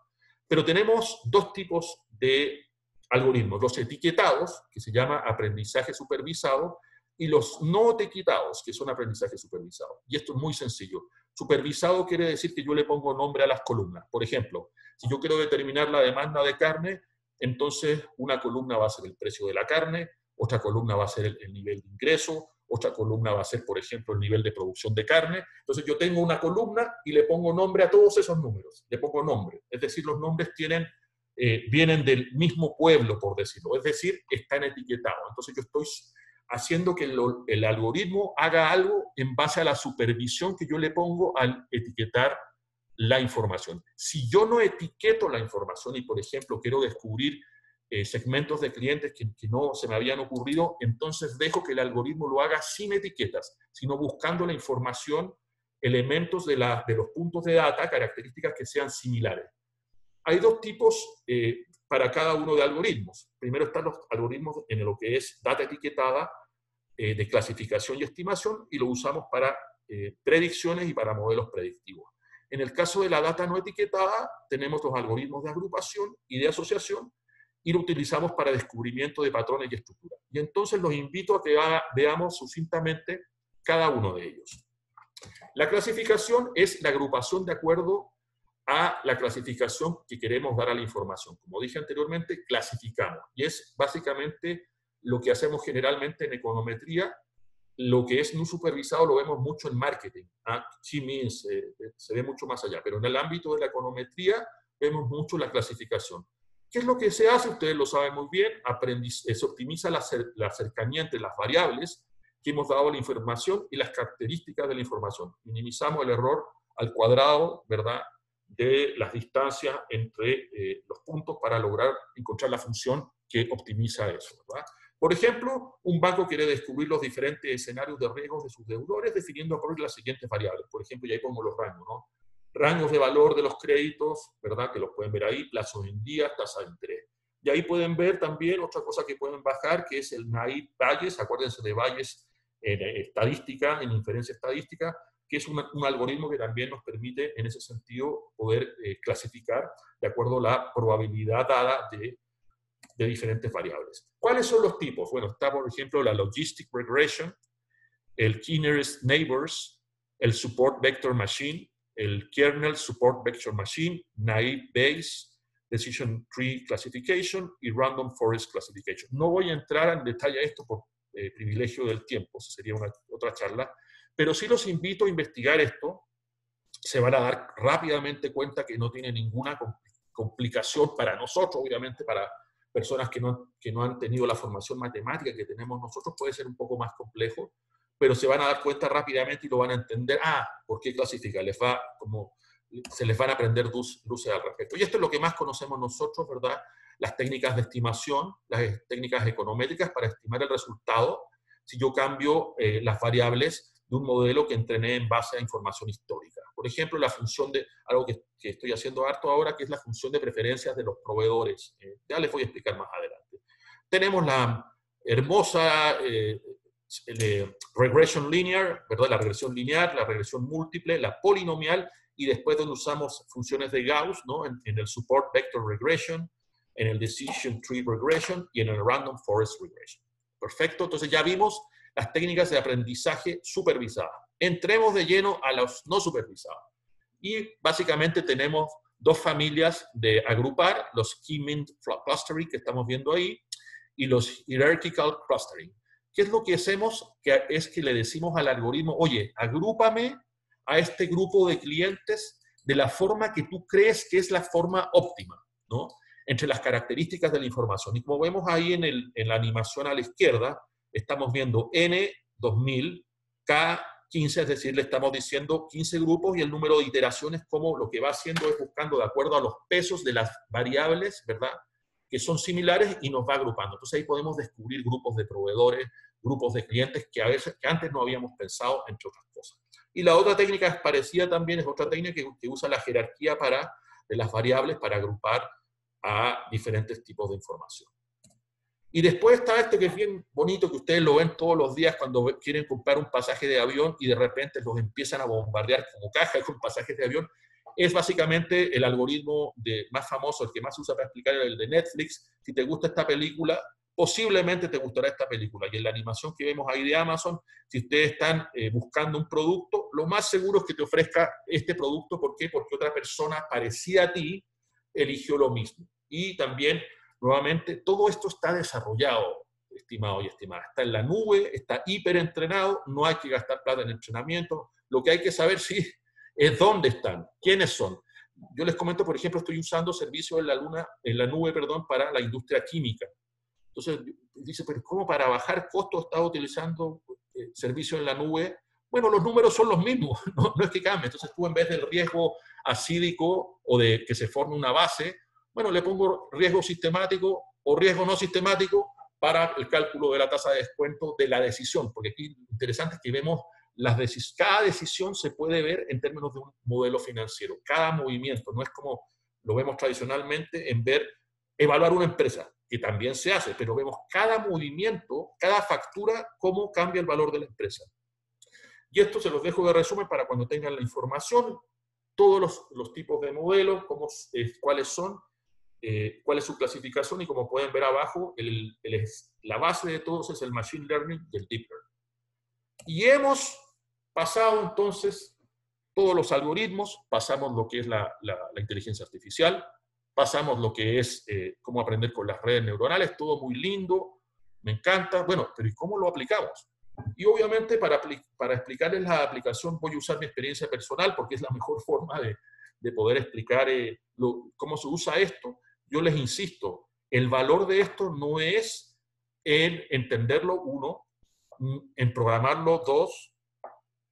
Pero tenemos dos tipos de algoritmos, los etiquetados, que se llama aprendizaje supervisado, y los no etiquetados, que son aprendizaje supervisado. Y esto es muy sencillo. Supervisado quiere decir que yo le pongo nombre a las columnas. Por ejemplo, si yo quiero determinar la demanda de carne, entonces una columna va a ser el precio de la carne, otra columna va a ser el nivel de ingreso, otra columna va a ser, por ejemplo, el nivel de producción de carne. Entonces yo tengo una columna y le pongo nombre a todos esos números. Le pongo nombre. Es decir, los nombres vienen del mismo pueblo, por decirlo. Es decir, están etiquetados. Entonces yo estoy haciendo que el algoritmo haga algo en base a la supervisión que yo le pongo al etiquetar la información. Si yo no etiqueto la información y, por ejemplo, quiero descubrir segmentos de clientes que no se me habían ocurrido, entonces dejo que el algoritmo lo haga sin etiquetas, sino buscando la información, elementos de los puntos de data, características que sean similares. Hay dos tipos para cada uno de algoritmos. Primero están los algoritmos en lo que es data etiquetada, de clasificación y estimación, y lo usamos para predicciones y para modelos predictivos. En el caso de la data no etiquetada, tenemos los algoritmos de agrupación y de asociación, y lo utilizamos para descubrimiento de patrones y estructuras. Y entonces los invito a que veamos sucintamente cada uno de ellos. La clasificación es la agrupación de acuerdo a la clasificación que queremos dar a la información. Como dije anteriormente, clasificamos. Y es básicamente lo que hacemos generalmente en econometría. Lo que es no supervisado lo vemos mucho en marketing. Se ve mucho más allá. Pero en el ámbito de la econometría vemos mucho la clasificación. ¿Qué es lo que se hace? Ustedes lo saben muy bien. Se optimiza la cercanía entre las variables que hemos dado a la información y las características de la información. Minimizamos el error al cuadrado, ¿verdad?, de las distancias entre los puntos para lograr encontrar la función que optimiza eso, ¿verdad? Por ejemplo, un banco quiere descubrir los diferentes escenarios de riesgos de sus deudores definiendo a partir de las siguientes variables. Por ejemplo, y ahí pongo los rangos, ¿no? Rangos de valor de los créditos, ¿verdad?, que los pueden ver ahí, plazos en días, tasa de interés. Y ahí pueden ver también otra cosa que pueden bajar, que es el Naive Bayes. Acuérdense de Bayes en estadística, en inferencia estadística, que es un algoritmo que también nos permite, en ese sentido, poder clasificar de acuerdo a la probabilidad dada de diferentes variables. ¿Cuáles son los tipos? Bueno, está, por ejemplo, la Logistic Regression, el Key Nearest Neighbors, el Support Vector Machine, el Kernel Support Vector Machine, Naive Bayes, Decision Tree Classification y Random Forest Classification. No voy a entrar en detalle a esto por privilegio del tiempo, eso sería otra charla, pero sí los invito a investigar esto. Se van a dar rápidamente cuenta que no tiene ninguna complicación para nosotros, obviamente para personas que no han tenido la formación matemática que tenemos nosotros puede ser un poco más complejo, pero se van a dar cuenta rápidamente y lo van a entender. ¿Por qué clasifica? Se les van a prender luces al respecto. Y esto es lo que más conocemos nosotros, ¿verdad? Las técnicas de estimación, las técnicas econométricas para estimar el resultado, si yo cambio las variables de un modelo que entrené en base a información histórica. Por ejemplo, la función de, algo que estoy haciendo harto ahora, que es la función de preferencias de los proveedores. Ya les voy a explicar más adelante. Tenemos la hermosa regression linear, ¿verdad? La regresión lineal, la regresión múltiple, la polinomial, y después donde usamos funciones de Gauss, ¿no? En el Support Vector Regression, en el Decision Tree Regression y en el Random Forest Regression. Perfecto, entonces ya vimos las técnicas de aprendizaje supervisada. Entremos de lleno a los no supervisados. Y básicamente tenemos dos familias de agrupar, los Key-Mint Clustering que estamos viendo ahí, y los Hierarchical Clustering. ¿Qué es lo que hacemos? Es que le decimos al algoritmo, oye, agrúpame a este grupo de clientes de la forma que tú crees que es la forma óptima, ¿no? Entre las características de la información. Y como vemos ahí en la animación a la izquierda, estamos viendo N2000, K15, es decir, le estamos diciendo 15 grupos y el número de iteraciones, como lo que va haciendo es buscando de acuerdo a los pesos de las variables, ¿verdad?, que son similares y nos va agrupando. Entonces ahí podemos descubrir grupos de proveedores, grupos de clientes que antes no habíamos pensado, entre otras cosas. Y la otra técnica es parecida también, es otra técnica que usa la jerarquía de las variables para agrupar a diferentes tipos de información. Y después está este que es bien bonito, que ustedes lo ven todos los días cuando quieren comprar un pasaje de avión y de repente los empiezan a bombardear como cajas con pasajes de avión. Es básicamente el algoritmo más famoso, el que más se usa para explicar, el de Netflix. Si te gusta esta película, posiblemente te gustará esta película. Y en la animación que vemos ahí de Amazon, si ustedes están buscando un producto, lo más seguro es que te ofrezca este producto. ¿Por qué? Porque otra persona parecida a ti eligió lo mismo. Y también, nuevamente, todo esto está desarrollado, estimado y estimada. Está en la nube, está hiperentrenado, no hay que gastar plata en entrenamiento. Lo que hay que saber, sí, es dónde están, quiénes son. Yo les comento, por ejemplo, estoy usando servicios en la nube, para la industria química. Entonces, dice, pero ¿cómo para bajar costos está utilizando servicios en la nube? Bueno, los números son los mismos, no es que cambie. Entonces tú, en vez del riesgo acídico o de que se forme una base, bueno, le pongo riesgo sistemático o riesgo no sistemático para el cálculo de la tasa de descuento de la decisión, porque aquí lo interesante es que vemos cada decisión se puede ver en términos de un modelo financiero, cada movimiento, no es como lo vemos tradicionalmente en evaluar una empresa, que también se hace, pero vemos cada movimiento, cada factura, cómo cambia el valor de la empresa. Y esto se los dejo de resumen para cuando tengan la información, todos los tipos de modelos, cuáles son, cuál es su clasificación, y como pueden ver abajo, la base de todos es el Machine Learning y el Deep Learning. Y hemos pasado entonces todos los algoritmos, pasamos lo que es la inteligencia artificial, pasamos lo que es cómo aprender con las redes neuronales, todo muy lindo, me encanta. Bueno, pero ¿y cómo lo aplicamos? Y obviamente para explicarles la aplicación voy a usar mi experiencia personal, porque es la mejor forma de poder explicar cómo se usa esto. Yo les insisto, el valor de esto no es en entenderlo, uno, en programarlo, dos,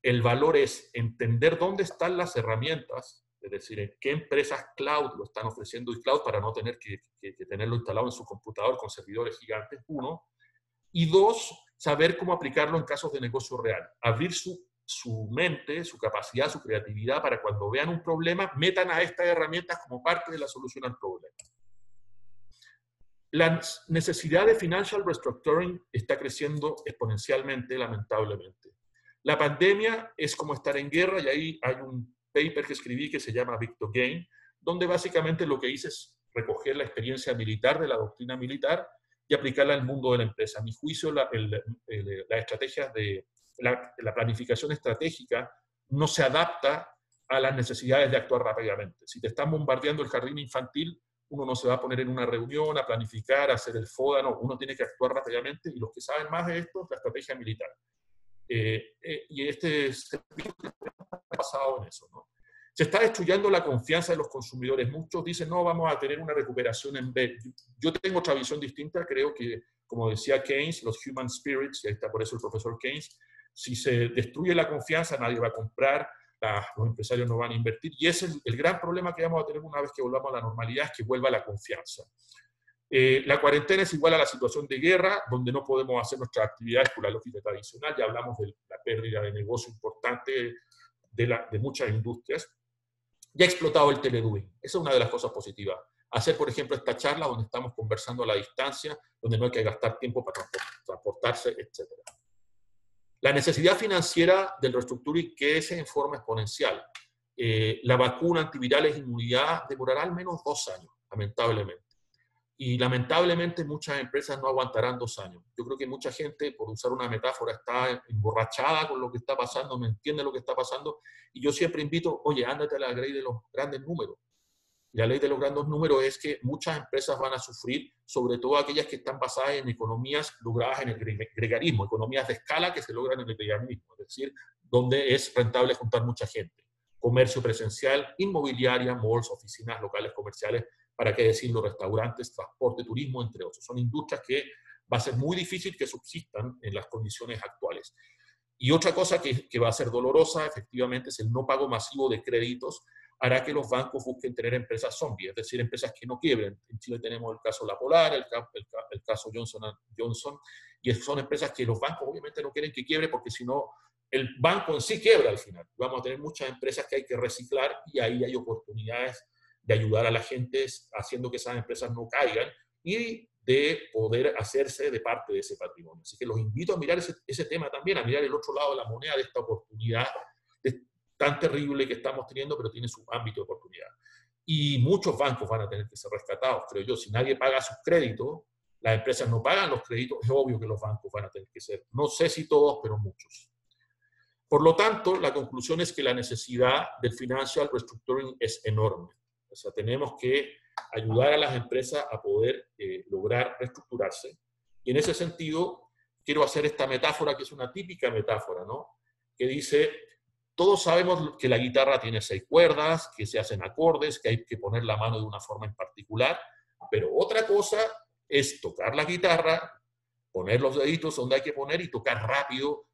el valor es entender dónde están las herramientas, es decir, en qué empresas cloud lo están ofreciendo y cloud para no tener que tenerlo instalado en su computador con servidores gigantes, uno, y dos, saber cómo aplicarlo en casos de negocio real, abrir su mente, su capacidad, su creatividad para cuando vean un problema, metan a estas herramientas como parte de la solución al problema. La necesidad de financial restructuring está creciendo exponencialmente, lamentablemente. La pandemia es como estar en guerra, y ahí hay un paper que escribí que se llama Victor Gain, donde básicamente lo que hice es recoger la experiencia militar de la doctrina militar y aplicarla al mundo de la empresa. A mi juicio, la estrategia la planificación estratégica no se adapta a las necesidades de actuar rápidamente. Si te están bombardeando el jardín infantil, uno no se va a poner en una reunión a planificar, a hacer el FODA, no, uno tiene que actuar rápidamente, y los que saben más de esto es la estrategia militar. Y este servicio está basado en eso, ¿no? Se está destruyendo la confianza de los consumidores. Muchos dicen, no, vamos a tener una recuperación en B. Yo tengo otra visión distinta. Creo que, como decía Keynes, los human spirits, y ahí está por eso el profesor Keynes, si se destruye la confianza, nadie va a comprar, los empresarios no van a invertir. Y ese es el gran problema que vamos a tener una vez que volvamos a la normalidad, es que vuelva la confianza. La cuarentena es igual a la situación de guerra, donde no podemos hacer nuestras actividades por la lógica tradicional. Ya hablamos de la pérdida de negocio importante de muchas industrias. Ya ha explotado el teledoing. Esa es una de las cosas positivas. Hacer, por ejemplo, esta charla donde estamos conversando a la distancia, donde no hay que gastar tiempo para transportarse, etc. La necesidad financiera del restructuring crece en forma exponencial. La vacuna antiviral e inmunidad demorará al menos 2 años, lamentablemente. Y lamentablemente muchas empresas no aguantarán 2 años. Yo creo que mucha gente, por usar una metáfora, está emborrachada con lo que está pasando, no entiende lo que está pasando. Y yo siempre invito, oye, ándate a la ley de los grandes números. Y la ley de los grandes números es que muchas empresas van a sufrir, sobre todo aquellas que están basadas en economías logradas en el gregarismo, economías de escala que se logran en el gregarismo, es decir, donde es rentable juntar mucha gente. Comercio presencial, inmobiliaria, malls, oficinas, locales comerciales, para qué decirlo, restaurantes, transporte, turismo, entre otros. Son industrias que va a ser muy difícil que subsistan en las condiciones actuales. Y otra cosa que va a ser dolorosa, efectivamente, es el no pago masivo de créditos, hará que los bancos busquen tener empresas zombies, es decir, empresas que no quiebren. En Chile tenemos el caso La Polar, el caso Johnson & Johnson, y son empresas que los bancos obviamente no quieren que quiebre, porque si no, el banco en sí quiebra al final. Vamos a tener muchas empresas que hay que reciclar, y ahí hay oportunidades de ayudar a la gente haciendo que esas empresas no caigan y de poder hacerse de parte de ese patrimonio. Así que los invito a mirar ese tema también, a mirar el otro lado de la moneda de esta oportunidad tan terrible que estamos teniendo, pero tiene su ámbito de oportunidad. Y muchos bancos van a tener que ser rescatados, creo yo. Si nadie paga sus créditos, las empresas no pagan los créditos, es obvio que los bancos van a tener que ser. No sé si todos, pero muchos. Por lo tanto, la conclusión es que la necesidad del financial restructuring es enorme. O sea, tenemos que ayudar a las empresas a poder lograr reestructurarse. Y en ese sentido, quiero hacer esta metáfora, que es una típica metáfora, ¿no? Que dice, todos sabemos que la guitarra tiene 6 cuerdas, que se hacen acordes, que hay que poner la mano de una forma en particular, pero otra cosa es tocar la guitarra, poner los deditos donde hay que poner y tocar rápido,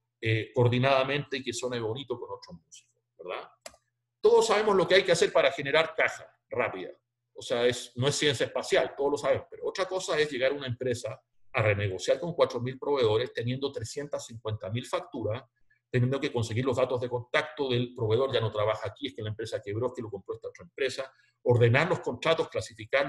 coordinadamente, y que suene bonito con otros músicos, ¿verdad? Todos sabemos lo que hay que hacer para generar caja rápida. O sea, no es ciencia espacial, todos lo sabemos, pero otra cosa es llegar a una empresa a renegociar con 4.000 proveedores, teniendo 350.000 facturas, teniendo que conseguir los datos de contacto del proveedor, ya no trabaja aquí, es que la empresa quebró, es que lo compró esta otra empresa, ordenar los contratos, clasificar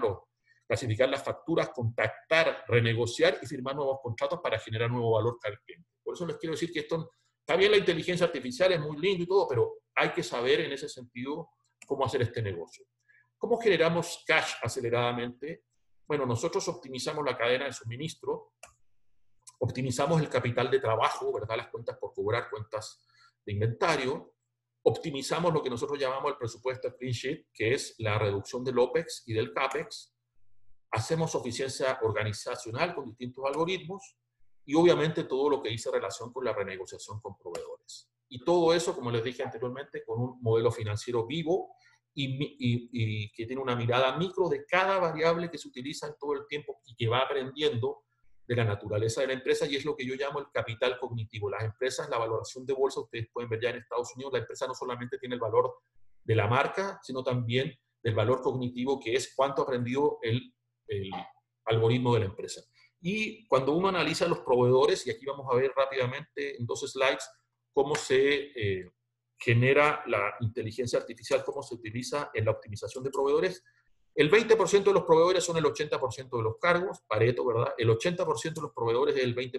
las facturas, contactar, renegociar y firmar nuevos contratos para generar nuevo valor al cliente. Por eso les quiero decir que esto, está bien la inteligencia artificial, es muy lindo y todo, pero hay que saber en ese sentido cómo hacer este negocio. ¿Cómo generamos cash aceleradamente? Bueno, nosotros optimizamos la cadena de suministro, optimizamos el capital de trabajo, ¿verdad? Las cuentas por cobrar, cuentas de inventario, optimizamos lo que nosotros llamamos el presupuesto clean sheet, que es la reducción del OPEX y del CAPEX, hacemos eficiencia organizacional con distintos algoritmos y obviamente todo lo que dice relación con la renegociación con proveedores. Y todo eso, como les dije anteriormente, con un modelo financiero vivo y que tiene una mirada micro de cada variable que se utiliza en todo el tiempo y que va aprendiendo de la naturaleza de la empresa, y es lo que yo llamo el capital cognitivo. Las empresas, la valoración de bolsa, ustedes pueden ver ya en Estados Unidos, la empresa no solamente tiene el valor de la marca, sino también del valor cognitivo, que es cuánto ha aprendido el algoritmo de la empresa. Y cuando uno analiza los proveedores, y aquí vamos a ver rápidamente en 2 slides cómo se genera la inteligencia artificial, cómo se utiliza en la optimización de proveedores, el 20% de los proveedores son el 80% de los cargos, Pareto, ¿verdad? El 80% de los proveedores es el 20%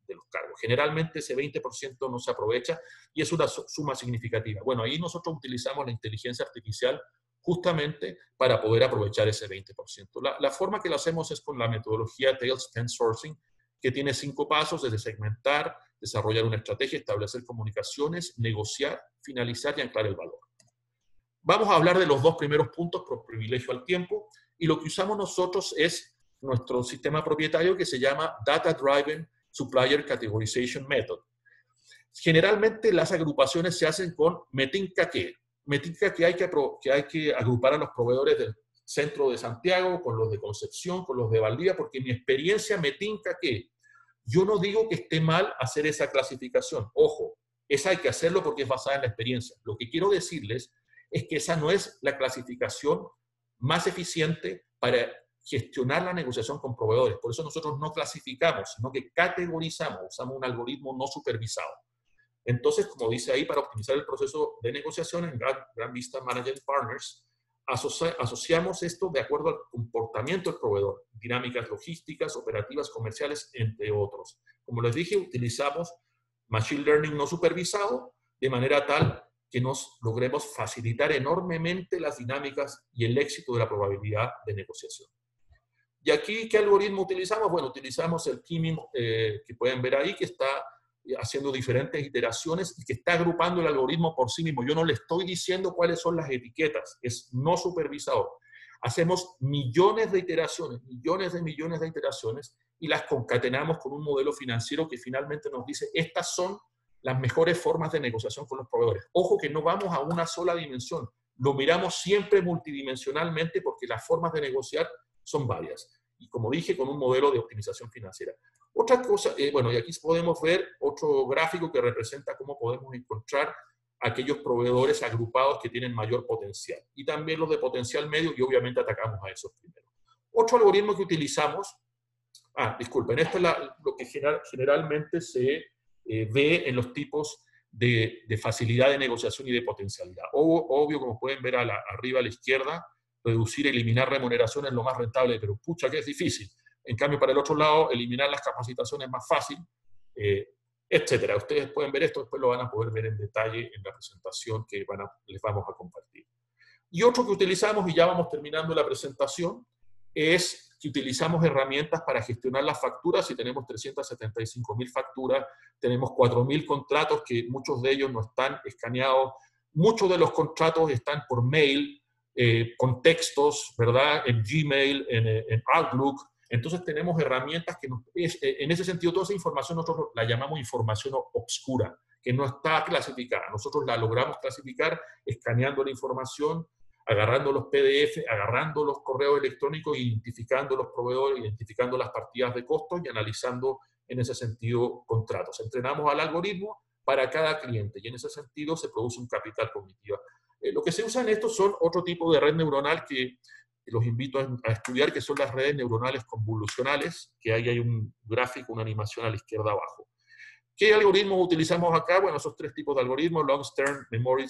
de los cargos. Generalmente ese 20% no se aprovecha y es una suma significativa. Bueno, ahí nosotros utilizamos la inteligencia artificial justamente para poder aprovechar ese 20%. La forma que lo hacemos es con la metodología Tailspin Sourcing, que tiene 5 pasos, desde segmentar, desarrollar una estrategia, establecer comunicaciones, negociar, finalizar y anclar el valor. Vamos a hablar de los 2 primeros puntos por privilegio al tiempo, y lo que usamos nosotros es nuestro sistema propietario que se llama Data Driven Supplier Categorization Method. Generalmente las agrupaciones se hacen con metinca que hay que agrupar a los proveedores del centro de Santiago con los de Concepción, con los de Valdivia, porque mi experiencia me tinca que yo no digo que esté mal hacer esa clasificación. Ojo, esa hay que hacerlo porque es basada en la experiencia. Lo que quiero decirles es que esa no es la clasificación más eficiente para gestionar la negociación con proveedores. Por eso nosotros no clasificamos, sino que categorizamos, usamos un algoritmo no supervisado. Entonces, como dice ahí, para optimizar el proceso de negociación en Gran Vista Managing Partners, asociamos esto de acuerdo al comportamiento del proveedor, dinámicas logísticas, operativas, comerciales, entre otros. Como les dije, utilizamos Machine Learning no supervisado, de manera tal que nos logremos facilitar enormemente las dinámicas y el éxito de la probabilidad de negociación. Y aquí, ¿qué algoritmo utilizamos? Bueno, utilizamos el K-mean que pueden ver ahí, que está haciendo diferentes iteraciones y que está agrupando el algoritmo por sí mismo. Yo no le estoy diciendo cuáles son las etiquetas, es no supervisado. Hacemos millones de iteraciones, millones de iteraciones, y las concatenamos con un modelo financiero que finalmente nos dice, estas son las mejores formas de negociación con los proveedores. Ojo que no vamos a una sola dimensión, lo miramos siempre multidimensionalmente porque las formas de negociar son varias. Y como dije, con un modelo de optimización financiera. Otra cosa, bueno, y aquí podemos ver otro gráfico que representa cómo podemos encontrar aquellos proveedores agrupados que tienen mayor potencial. Y también los de potencial medio, y obviamente atacamos a esos primero. Otro algoritmo que utilizamos, disculpen, esto es lo que generalmente se ve en los tipos de facilidad de negociación y de potencialidad. Obvio, como pueden ver arriba a la izquierda, reducir, eliminar remuneración es lo más rentable, pero pucha que es difícil. En cambio, para el otro lado, eliminar las capacitaciones es más fácil, etcétera. Ustedes pueden ver esto, después lo van a poder ver en detalle en la presentación que les vamos a compartir. Y otro que utilizamos, y ya vamos terminando la presentación, es que utilizamos herramientas para gestionar las facturas. Y tenemos 375.000 facturas, tenemos 4.000 contratos que muchos de ellos no están escaneados, muchos de los contratos están por mail, con textos, ¿verdad? En Gmail, en Outlook. Entonces tenemos herramientas que en ese sentido toda esa información nosotros la llamamos información obscura, que no está clasificada. Nosotros la logramos clasificar escaneando la información, agarrando los PDF, agarrando los correos electrónicos, identificando los proveedores, identificando las partidas de costos y analizando en ese sentido contratos. Entrenamos al algoritmo para cada cliente y en ese sentido se produce un capital cognitivo. Lo que se usa en esto son otro tipo de red neuronal que los invito a estudiar, que son las redes neuronales convolucionales, que ahí hay un gráfico, una animación a la izquierda abajo. ¿Qué algoritmos utilizamos acá? Bueno, esos tres tipos de algoritmos: Long-Term Memory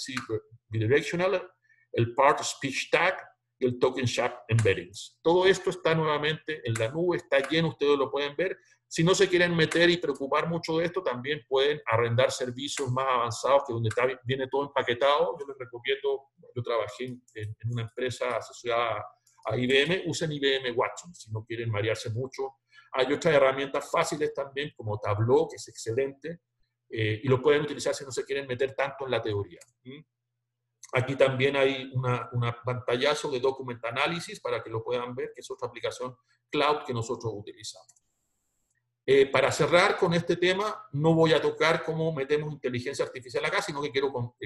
Bidirectional, el Part Speech Tag y el Token Shape Embeddings. Todo esto está nuevamente en la nube, está lleno, ustedes lo pueden ver. Si no se quieren meter y preocupar mucho de esto, también pueden arrendar servicios más avanzados, que donde viene todo empaquetado. Yo les recomiendo, yo trabajé en una empresa asociada a IBM, usen IBM Watson si no quieren marearse mucho. Hay otras herramientas fáciles también, como Tableau, que es excelente, y lo pueden utilizar si no se quieren meter tanto en la teoría. Aquí también hay una pantallazo de Document Analysis para que lo puedan ver, que es otra aplicación cloud que nosotros utilizamos. Para cerrar con este tema, no voy a tocar cómo metemos inteligencia artificial acá, sino que quiero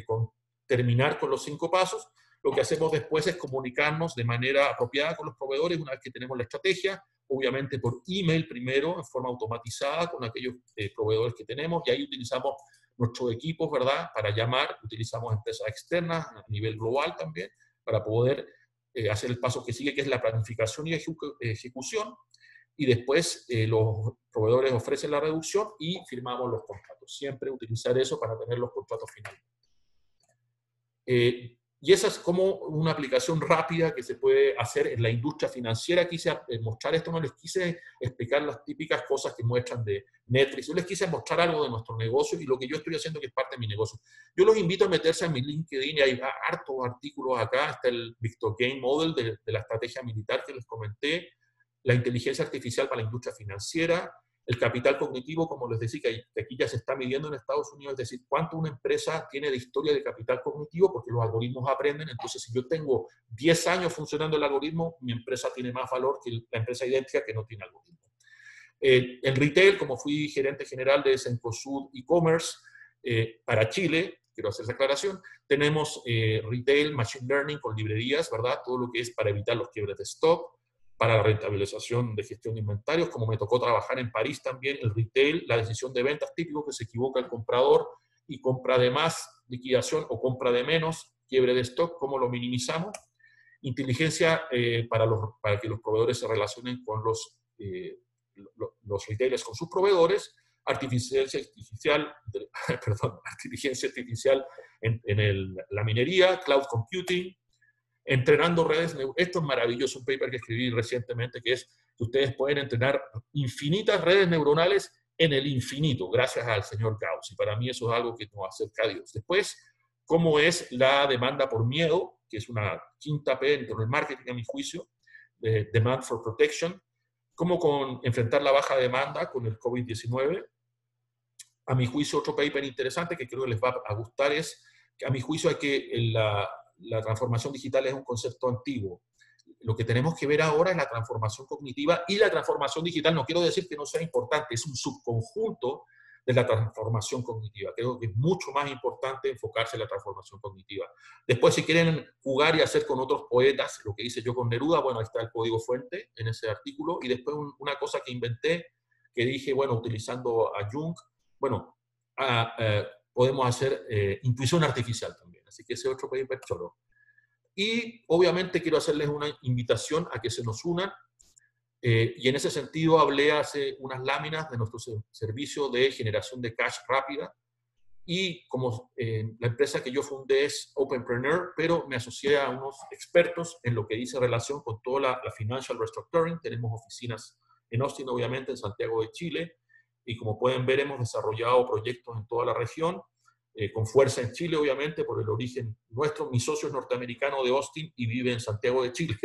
terminar con los 5 pasos. Lo que hacemos después es comunicarnos de manera apropiada con los proveedores una vez que tenemos la estrategia, obviamente por email primero, en forma automatizada con aquellos proveedores que tenemos, y ahí utilizamos nuestros equipos, ¿verdad?, para llamar. Utilizamos empresas externas a nivel global también, para poder hacer el paso que sigue, que es la planificación y ejecución, y después los proveedores ofrecen la reducción y firmamos los contratos. Siempre utilizar eso para tener los contratos finales. Y esa es como una aplicación rápida que se puede hacer en la industria financiera. Quise mostrar esto, no les quise explicar las típicas cosas que muestran de Netflix. Yo les quise mostrar algo de nuestro negocio y lo que yo estoy haciendo, que es parte de mi negocio. Yo los invito a meterse en mi LinkedIn, y hay hartos artículos acá. Está el Victor Game Model de la estrategia militar que les comenté, la inteligencia artificial para la industria financiera, el capital cognitivo, como les decía, que aquí ya se está midiendo en Estados Unidos, es decir, cuánto una empresa tiene de historia de capital cognitivo, porque los algoritmos aprenden. Entonces, si yo tengo 10 años funcionando el algoritmo, mi empresa tiene más valor que la empresa idéntica que no tiene algoritmo. En retail, como fui gerente general de Cencosud e-commerce para Chile, quiero hacer esa aclaración, tenemos retail, machine learning con librerías, ¿verdad? Todo lo que es para evitar los quiebres de stock, para la rentabilización de gestión de inventarios. Como me tocó trabajar en París también, el retail, la decisión de ventas, típico que se equivoca el comprador y compra de más, liquidación, o compra de menos, quiebre de stock, ¿cómo lo minimizamos? Inteligencia para que los proveedores se relacionen con los retailers, con sus proveedores. Inteligencia artificial en la minería, cloud computing, entrenando redes. Esto es maravilloso, un paper que escribí recientemente, que es que ustedes pueden entrenar infinitas redes neuronales en el infinito, gracias al señor Gauss. Y para mí eso es algo que nos acerca a Dios. Después, cómo es la demanda por miedo, que es una quinta P dentro del marketing, a mi juicio, Demand for Protection. Cómo enfrentar la baja demanda con el COVID-19. A mi juicio, otro paper interesante que creo que les va a gustar es que, a mi juicio, hay que la transformación digital es un concepto antiguo. Lo que tenemos que ver ahora es la transformación cognitiva, y la transformación digital, no quiero decir que no sea importante, es un subconjunto de la transformación cognitiva. Creo que es mucho más importante enfocarse en la transformación cognitiva. Después, si quieren jugar y hacer con otros poetas, lo que hice yo con Neruda, bueno, ahí está el código fuente en ese artículo. Y después una cosa que inventé, que dije, bueno, utilizando a Jung, bueno, podemos hacer intuición artificial también. Así que ese otro paper choro. Y obviamente quiero hacerles una invitación a que se nos unan. Y en ese sentido hablé hace unas láminas de nuestro servicio de generación de cash rápida. Y como la empresa que yo fundé es Openpreneur, pero me asocié a unos expertos en lo que dice relación con toda la financial restructuring. Tenemos oficinas en Austin obviamente, en Santiago de Chile, y como pueden ver hemos desarrollado proyectos en toda la región, con fuerza en Chile obviamente por el origen nuestro. Mi socio es norteamericano de Austin y vive en Santiago de Chile,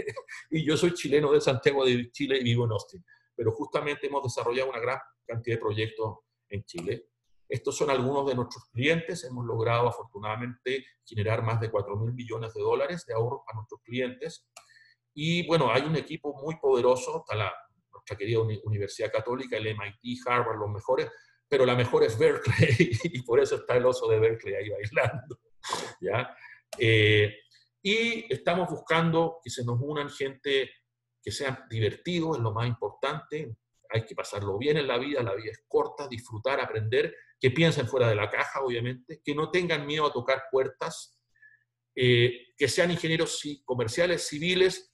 y yo soy chileno de Santiago de Chile y vivo en Austin, pero justamente hemos desarrollado una gran cantidad de proyectos en Chile. Estos son algunos de nuestros clientes. Hemos logrado, afortunadamente, generar más de $4.000 millones de ahorros para nuestros clientes. Y, bueno, hay un equipo muy poderoso. Está nuestra querida Universidad Católica, el MIT, Harvard, los mejores, pero la mejor es Berkeley, y por eso está el oso de Berkeley ahí bailando, ¿ya? Y estamos buscando que se nos unan gente que sea divertido, es lo más importante. Hay que pasarlo bien en la vida es corta, disfrutar, aprender, que piensen fuera de la caja, obviamente, que no tengan miedo a tocar puertas, que sean ingenieros comerciales, civiles,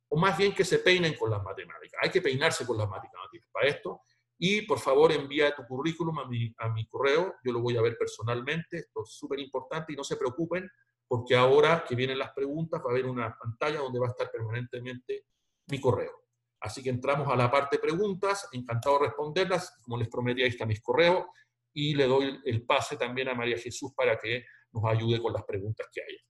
o más bien que se peinen con las matemáticas. Hay que peinarse con las matemáticas para esto, y por favor envía tu currículum a mi correo, yo lo voy a ver personalmente, esto es súper importante, y no se preocupen, porque ahora que vienen las preguntas va a haber una pantalla donde va a estar permanentemente mi correo. Así que entramos a la parte de preguntas, encantado de responderlas. Como les prometí, ahí está mis correos, y le doy el pase también a María Jesús para que nos ayude con las preguntas que haya.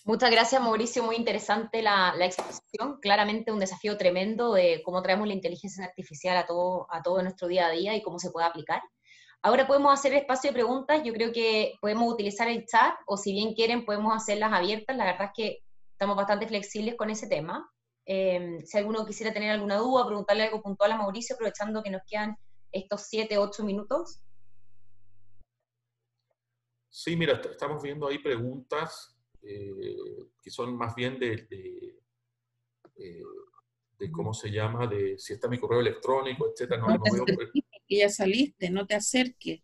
Muchas gracias, Mauricio, muy interesante la exposición, claramente un desafío tremendo de cómo traemos la inteligencia artificial a todo nuestro día a día y cómo se puede aplicar. Ahora podemos hacer espacio de preguntas. Yo creo que podemos utilizar el chat, o si bien quieren podemos hacerlas abiertas. La verdad es que estamos bastante flexibles con ese tema. Si alguno quisiera tener alguna duda, preguntarle algo puntual a Mauricio, aprovechando que nos quedan estos 7, 8 minutos. Sí, mira, estamos viendo ahí preguntas que son más bien de cómo se llama, de si está mi correo electrónico, etcétera. No te acerques, que ya saliste, no te acerques.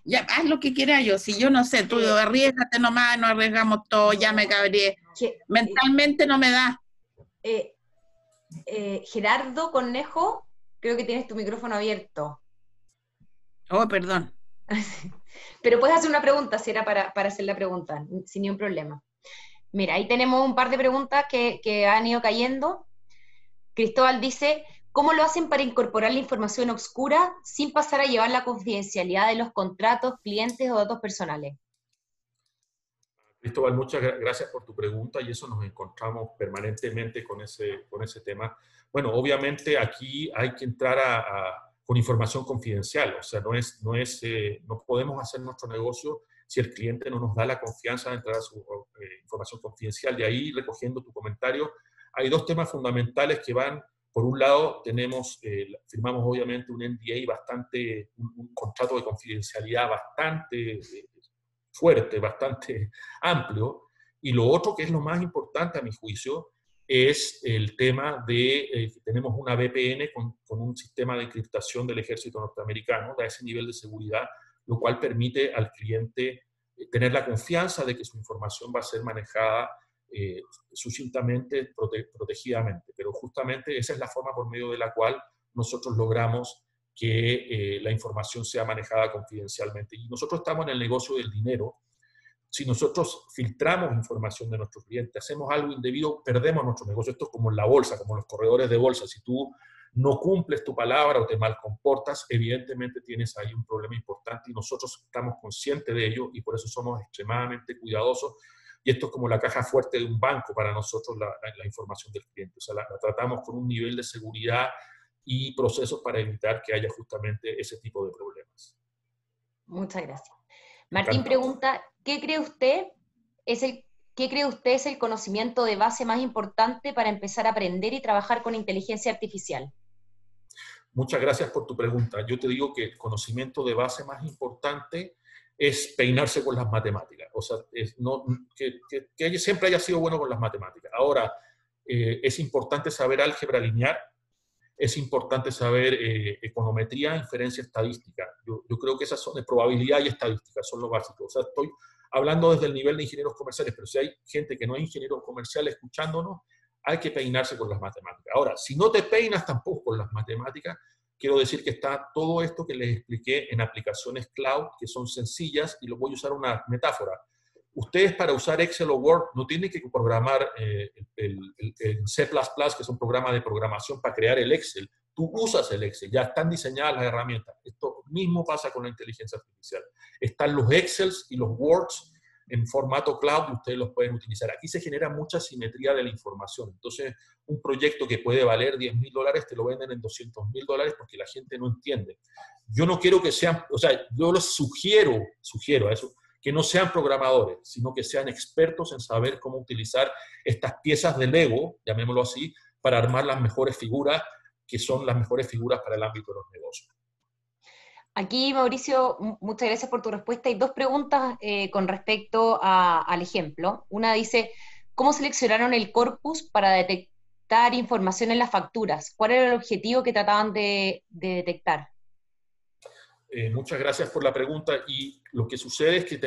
Ya, haz lo que quieras yo, si yo no sé, tú arriesgate nomás, nos arriesgamos todo, ya me cabré. Mentalmente no me da. Gerardo Cornejo, creo que tienes tu micrófono abierto. Oh, perdón. Pero puedes hacer una pregunta, si era para hacer la pregunta, sin ningún problema. Mira, ahí tenemos un par de preguntas que han ido cayendo. Cristóbal dice, ¿cómo lo hacen para incorporar la información oscura sin pasar a llevar la confidencialidad de los contratos, clientes o datos personales? Cristóbal, muchas gracias por tu pregunta, y eso nos encontramos permanentemente con ese tema. Bueno, obviamente aquí hay que entrar con información confidencial, o sea, no podemos hacer nuestro negocio si el cliente no nos da la confianza de entrar a su información confidencial. De ahí, recogiendo tu comentario, hay dos temas fundamentales que van. Por un lado, firmamos obviamente un NDA un contrato de confidencialidad bastante fuerte, bastante amplio, y lo otro, que es lo más importante a mi juicio, es el tema de que tenemos una VPN con un sistema de encriptación del ejército norteamericano, da ese nivel de seguridad, lo cual permite al cliente tener la confianza de que su información va a ser manejada sucintamente, protegidamente. Pero justamente esa es la forma por medio de la cual nosotros logramos que la información sea manejada confidencialmente. Y nosotros estamos en el negocio del dinero. Si nosotros filtramos información de nuestros clientes, hacemos algo indebido, perdemos nuestro negocio. Esto es como en la bolsa, como los corredores de bolsa. Si tú no cumples tu palabra o te malcomportas, evidentemente tienes ahí un problema importante, y nosotros estamos conscientes de ello, y por eso somos extremadamente cuidadosos. Y esto es como la caja fuerte de un banco para nosotros, la información del cliente. O sea, la tratamos con un nivel de seguridad y procesos para evitar que haya justamente ese tipo de problemas. Muchas gracias. Martín pregunta, ¿qué cree usted es el conocimiento de base más importante para empezar a aprender y trabajar con inteligencia artificial? Muchas gracias por tu pregunta. Yo te digo que el conocimiento de base más importante es peinarse con las matemáticas. O sea, que siempre haya sido bueno con las matemáticas. Ahora, es importante saber álgebra lineal, es importante saber econometría, inferencia estadística. Yo creo que esas son de probabilidad y estadística, son lo básico. O sea, estoy hablando desde el nivel de ingenieros comerciales, pero si hay gente que no es ingeniero comercial escuchándonos, hay que peinarse con las matemáticas. Ahora, si no te peinas tampoco con las matemáticas, quiero decir que está todo esto que les expliqué en aplicaciones cloud, que son sencillas, y lo voy a usar una metáfora. Ustedes, para usar Excel o Word, no tienen que programar el C++, que es un programa de programación para crear el Excel. Tú usas el Excel, ya están diseñadas las herramientas. Esto mismo pasa con la inteligencia artificial. Están los Excels y los Words en formato cloud y ustedes los pueden utilizar. Aquí se genera mucha simetría de la información. Entonces, un proyecto que puede valer $10.000 te lo venden en $200.000 porque la gente no entiende. Yo no quiero que sean, o sea, yo les sugiero a eso, que no sean programadores, sino que sean expertos en saber cómo utilizar estas piezas de Lego, llamémoslo así, para armar las mejores figuras, que son las mejores figuras para el ámbito de los negocios. Aquí, Mauricio, muchas gracias por tu respuesta. Hay dos preguntas con respecto al ejemplo. Una dice, ¿cómo seleccionaron el corpus para detectar información en las facturas? ¿Cuál era el objetivo que trataban de detectar? Muchas gracias por la pregunta. Y lo que sucede es que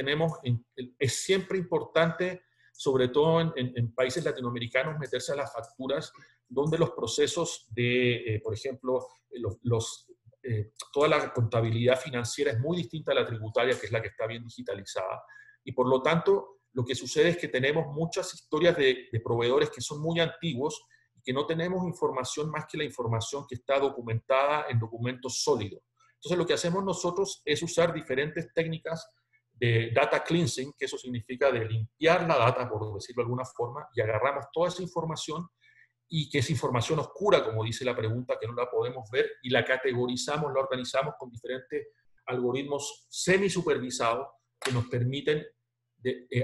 es siempre importante, sobre todo en países latinoamericanos, meterse a las facturas donde los procesos de, por ejemplo, toda la contabilidad financiera es muy distinta a la tributaria, que es la que está bien digitalizada. Y por lo tanto, lo que sucede es que tenemos muchas historias de proveedores que son muy antiguos y que no tenemos información más que la información que está documentada en documentos sólidos. Entonces, lo que hacemos nosotros es usar diferentes técnicas de data cleansing, que eso significa de limpiar la data, por decirlo de alguna forma, y agarramos toda esa información y que es información oscura, como dice la pregunta, que no la podemos ver, y la categorizamos, la organizamos con diferentes algoritmos semi-supervisados que nos permiten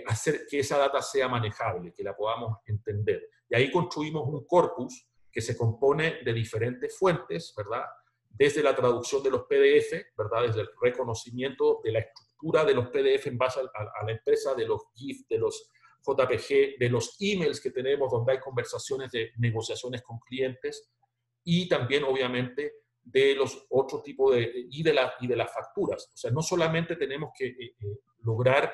hacer que esa data sea manejable, que la podamos entender. Y ahí construimos un corpus que se compone de diferentes fuentes, ¿verdad? Desde la traducción de los PDF, ¿verdad? Desde el reconocimiento de la estructura de los PDF en base a la empresa, de los GIF, de los JPG, de los emails que tenemos donde hay conversaciones de negociaciones con clientes y también, obviamente, de los otros tipos y de las facturas. O sea, no solamente tenemos que lograr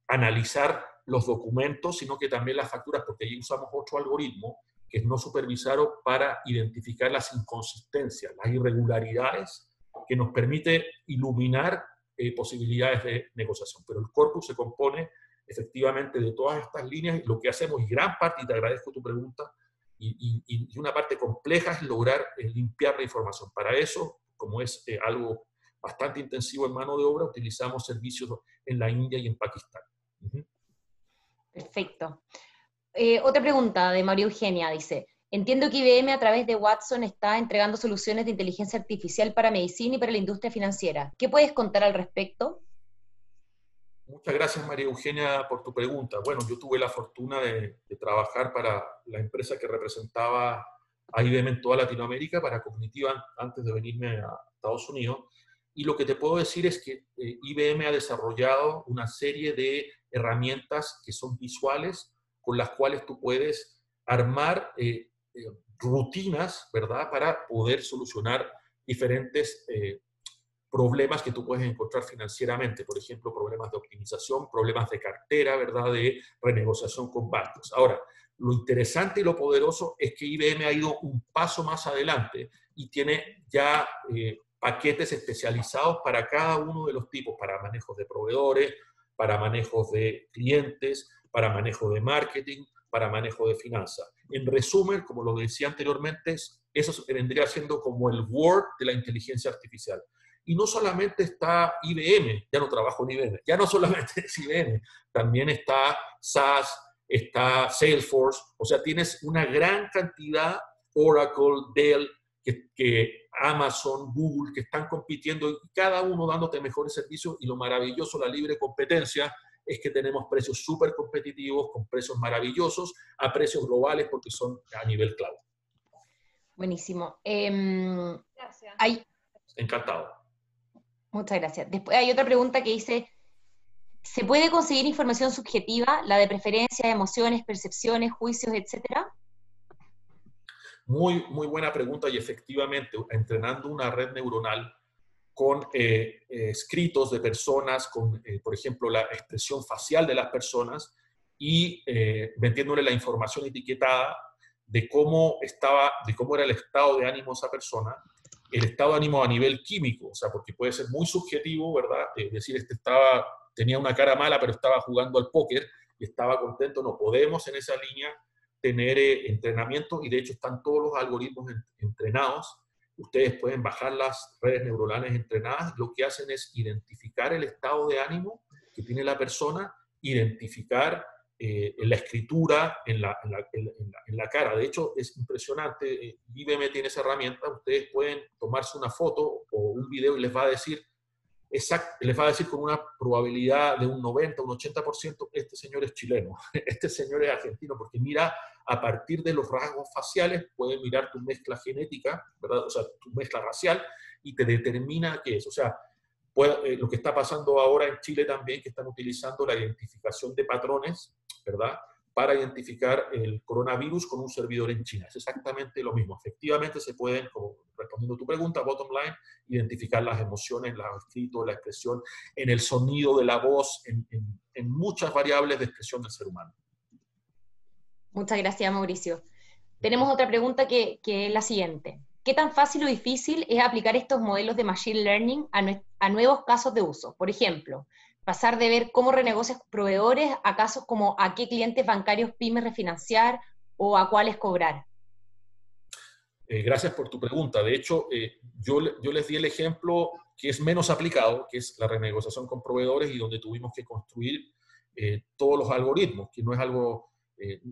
analizar los documentos, sino que también las facturas, porque ahí usamos otro algoritmo que es no supervisado para identificar las inconsistencias, las irregularidades, que nos permite iluminar posibilidades de negociación. Pero el corpus se compone efectivamente de todas estas líneas, y lo que hacemos, y gran parte, y te agradezco tu pregunta, y una parte compleja es lograr limpiar la información. Para eso, como es algo bastante intensivo en mano de obra, utilizamos servicios en la India y en Pakistán. Perfecto. Otra pregunta de María Eugenia dice, entiendo que IBM a través de Watson está entregando soluciones de inteligencia artificial para medicina y para la industria financiera. ¿Qué puedes contar al respecto? Muchas gracias, María Eugenia, por tu pregunta. Bueno, yo tuve la fortuna de trabajar para la empresa que representaba a IBM en toda Latinoamérica, para Cognitiva, antes de venirme a Estados Unidos. Y lo que te puedo decir es que IBM ha desarrollado una serie de herramientas que son visuales, con las cuales tú puedes armar rutinas, ¿verdad?, para poder solucionar diferentes problemas que tú puedes encontrar financieramente, por ejemplo, problemas de optimización, problemas de cartera, ¿verdad?, de renegociación con bancos. Ahora, lo interesante y lo poderoso es que IBM ha ido un paso más adelante y tiene ya paquetes especializados para cada uno de los tipos, para manejos de proveedores, para manejos de clientes, para manejo de marketing, para manejo de finanzas. En resumen, como lo decía anteriormente, eso vendría siendo como el Word de la inteligencia artificial. Y no solamente está IBM, ya no trabajo en IBM, ya no solamente es IBM, también está SAS, está Salesforce, o sea, tienes una gran cantidad, Oracle, Dell, que Amazon, Google, que están compitiendo y cada uno dándote mejores servicios, y lo maravilloso, la libre competencia, es que tenemos precios súper competitivos, con precios maravillosos, a precios globales, porque son a nivel cloud. Buenísimo. Gracias. Encantado. Muchas gracias. Después hay otra pregunta que dice, ¿se puede conseguir información subjetiva, la de preferencias, emociones, percepciones, juicios, etcétera? Muy, muy buena pregunta, y efectivamente, entrenando una red neuronal con escritos de personas, con, por ejemplo, la expresión facial de las personas, y metiéndole la información etiquetada de cómo era el estado de ánimo de esa persona, el estado de ánimo a nivel químico, o sea, porque puede ser muy subjetivo, ¿verdad? Decir, tenía una cara mala, pero estaba jugando al póker y estaba contento. No podemos en esa línea tener entrenamiento, y de hecho están todos los algoritmos entrenados ustedes pueden bajar las redes neuronales entrenadas. Lo que hacen es identificar el estado de ánimo que tiene la persona, identificar en la escritura, en la cara. De hecho, es impresionante. IBM tiene esa herramienta. Ustedes pueden tomarse una foto o un video y les va a decir con una probabilidad de un 90, un 80%, este señor es chileno, este señor es argentino, porque mira, a partir de los rasgos faciales, puede mirar tu mezcla genética, ¿verdad? O sea, tu mezcla racial, y te determina qué es. O sea, lo que está pasando ahora en Chile también, que están utilizando la identificación de patrones, ¿verdad?, para identificar el coronavirus con un servidor en China. Es exactamente lo mismo. Efectivamente se pueden, como respondiendo a tu pregunta, bottom line, identificar las emociones, los escritos, la expresión, en el sonido de la voz, en muchas variables de expresión del ser humano. Muchas gracias, Mauricio. Tenemos otra pregunta que es la siguiente. ¿Qué tan fácil o difícil es aplicar estos modelos de Machine Learning a nuevos casos de uso? Por ejemplo, pasar de ver cómo renegocias proveedores a casos como a qué clientes bancarios pymes refinanciar o a cuáles cobrar. Gracias por tu pregunta. De hecho, yo les di el ejemplo que es menos aplicado, que es la renegociación con proveedores, y donde tuvimos que construir todos los algoritmos, que no es algo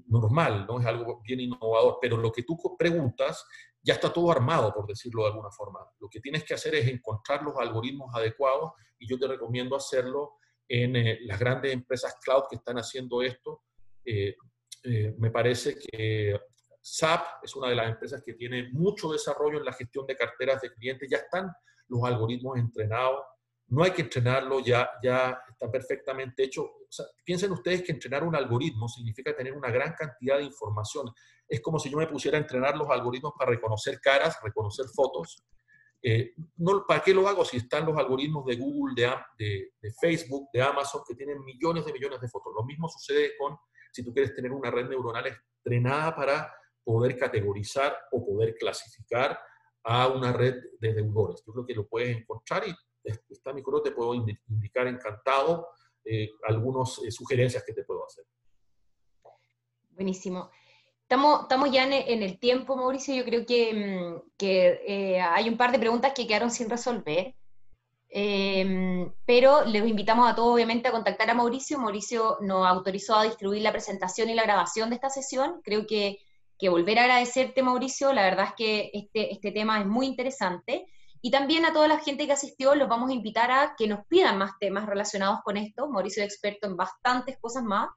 normal, no es algo bien innovador, pero lo que tú preguntas ya está todo armado, por decirlo de alguna forma. Lo que tienes que hacer es encontrar los algoritmos adecuados, y yo te recomiendo hacerlo en las grandes empresas cloud que están haciendo esto. Me parece que SAP es una de las empresas que tiene mucho desarrollo en la gestión de carteras de clientes. Ya están los algoritmos entrenados. No hay que entrenarlo, ya está perfectamente hecho. O sea, piensen ustedes que entrenar un algoritmo significa tener una gran cantidad de información. Es como si yo me pusiera a entrenar los algoritmos para reconocer caras, reconocer fotos. ¿Para qué lo hago si están los algoritmos de Google, de Facebook, de Amazon, que tienen millones de fotos? Lo mismo sucede si tú quieres tener una red neuronal entrenada para poder categorizar o poder clasificar a una red de deudores. Yo creo que lo puedes encontrar, y está mi correo, te puedo indicar encantado algunas sugerencias que te puedo hacer. Buenísimo. Estamos ya en el tiempo, Mauricio. Yo creo que hay un par de preguntas que quedaron sin resolver, pero les invitamos a todos, obviamente, a contactar a Mauricio. Mauricio nos autorizó a distribuir la presentación y la grabación de esta sesión. Creo que volver a agradecerte, Mauricio. La verdad es que este tema es muy interesante. Y también a toda la gente que asistió los vamos a invitar a que nos pidan más temas relacionados con esto. Mauricio es experto en bastantes cosas más,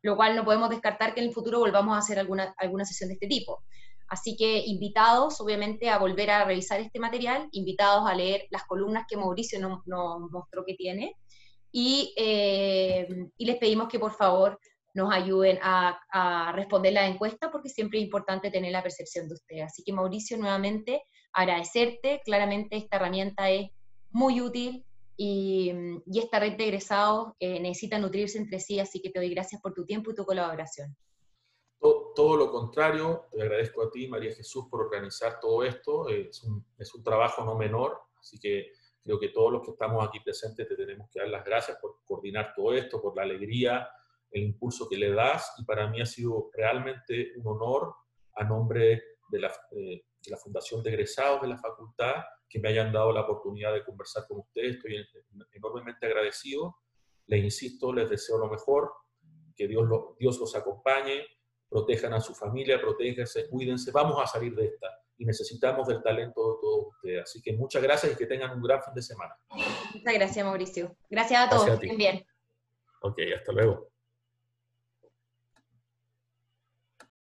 lo cual no podemos descartar que en el futuro volvamos a hacer alguna sesión de este tipo. Así que invitados, obviamente, a volver a revisar este material, invitados a leer las columnas que Mauricio nos mostró que tiene, y les pedimos que por favor nos ayuden a responder la encuesta, porque siempre es importante tener la percepción de ustedes. Así que, Mauricio, nuevamente agradecerte. Claramente esta herramienta es muy útil, y esta red de egresados necesita nutrirse entre sí, así que te doy gracias por tu tiempo y tu colaboración. Todo lo contrario, te agradezco a ti, María Jesús, por organizar todo esto. Es un trabajo no menor, así que creo que todos los que estamos aquí presentes te tenemos que dar las gracias por coordinar todo esto, por la alegría, el impulso que le das, y para mí ha sido realmente un honor, a nombre de la Fundación de Egresados de la Facultad, que me hayan dado la oportunidad de conversar con ustedes. Estoy enormemente agradecido. Les insisto, les deseo lo mejor, que Dios los acompañe, protejan a su familia, protéjanse, cuídense. Vamos a salir de esta, y necesitamos del talento de todos ustedes. Así que muchas gracias, y que tengan un gran fin de semana. Muchas gracias, Mauricio. Gracias a todos. Gracias a ti. Estén bien. Ok, hasta luego.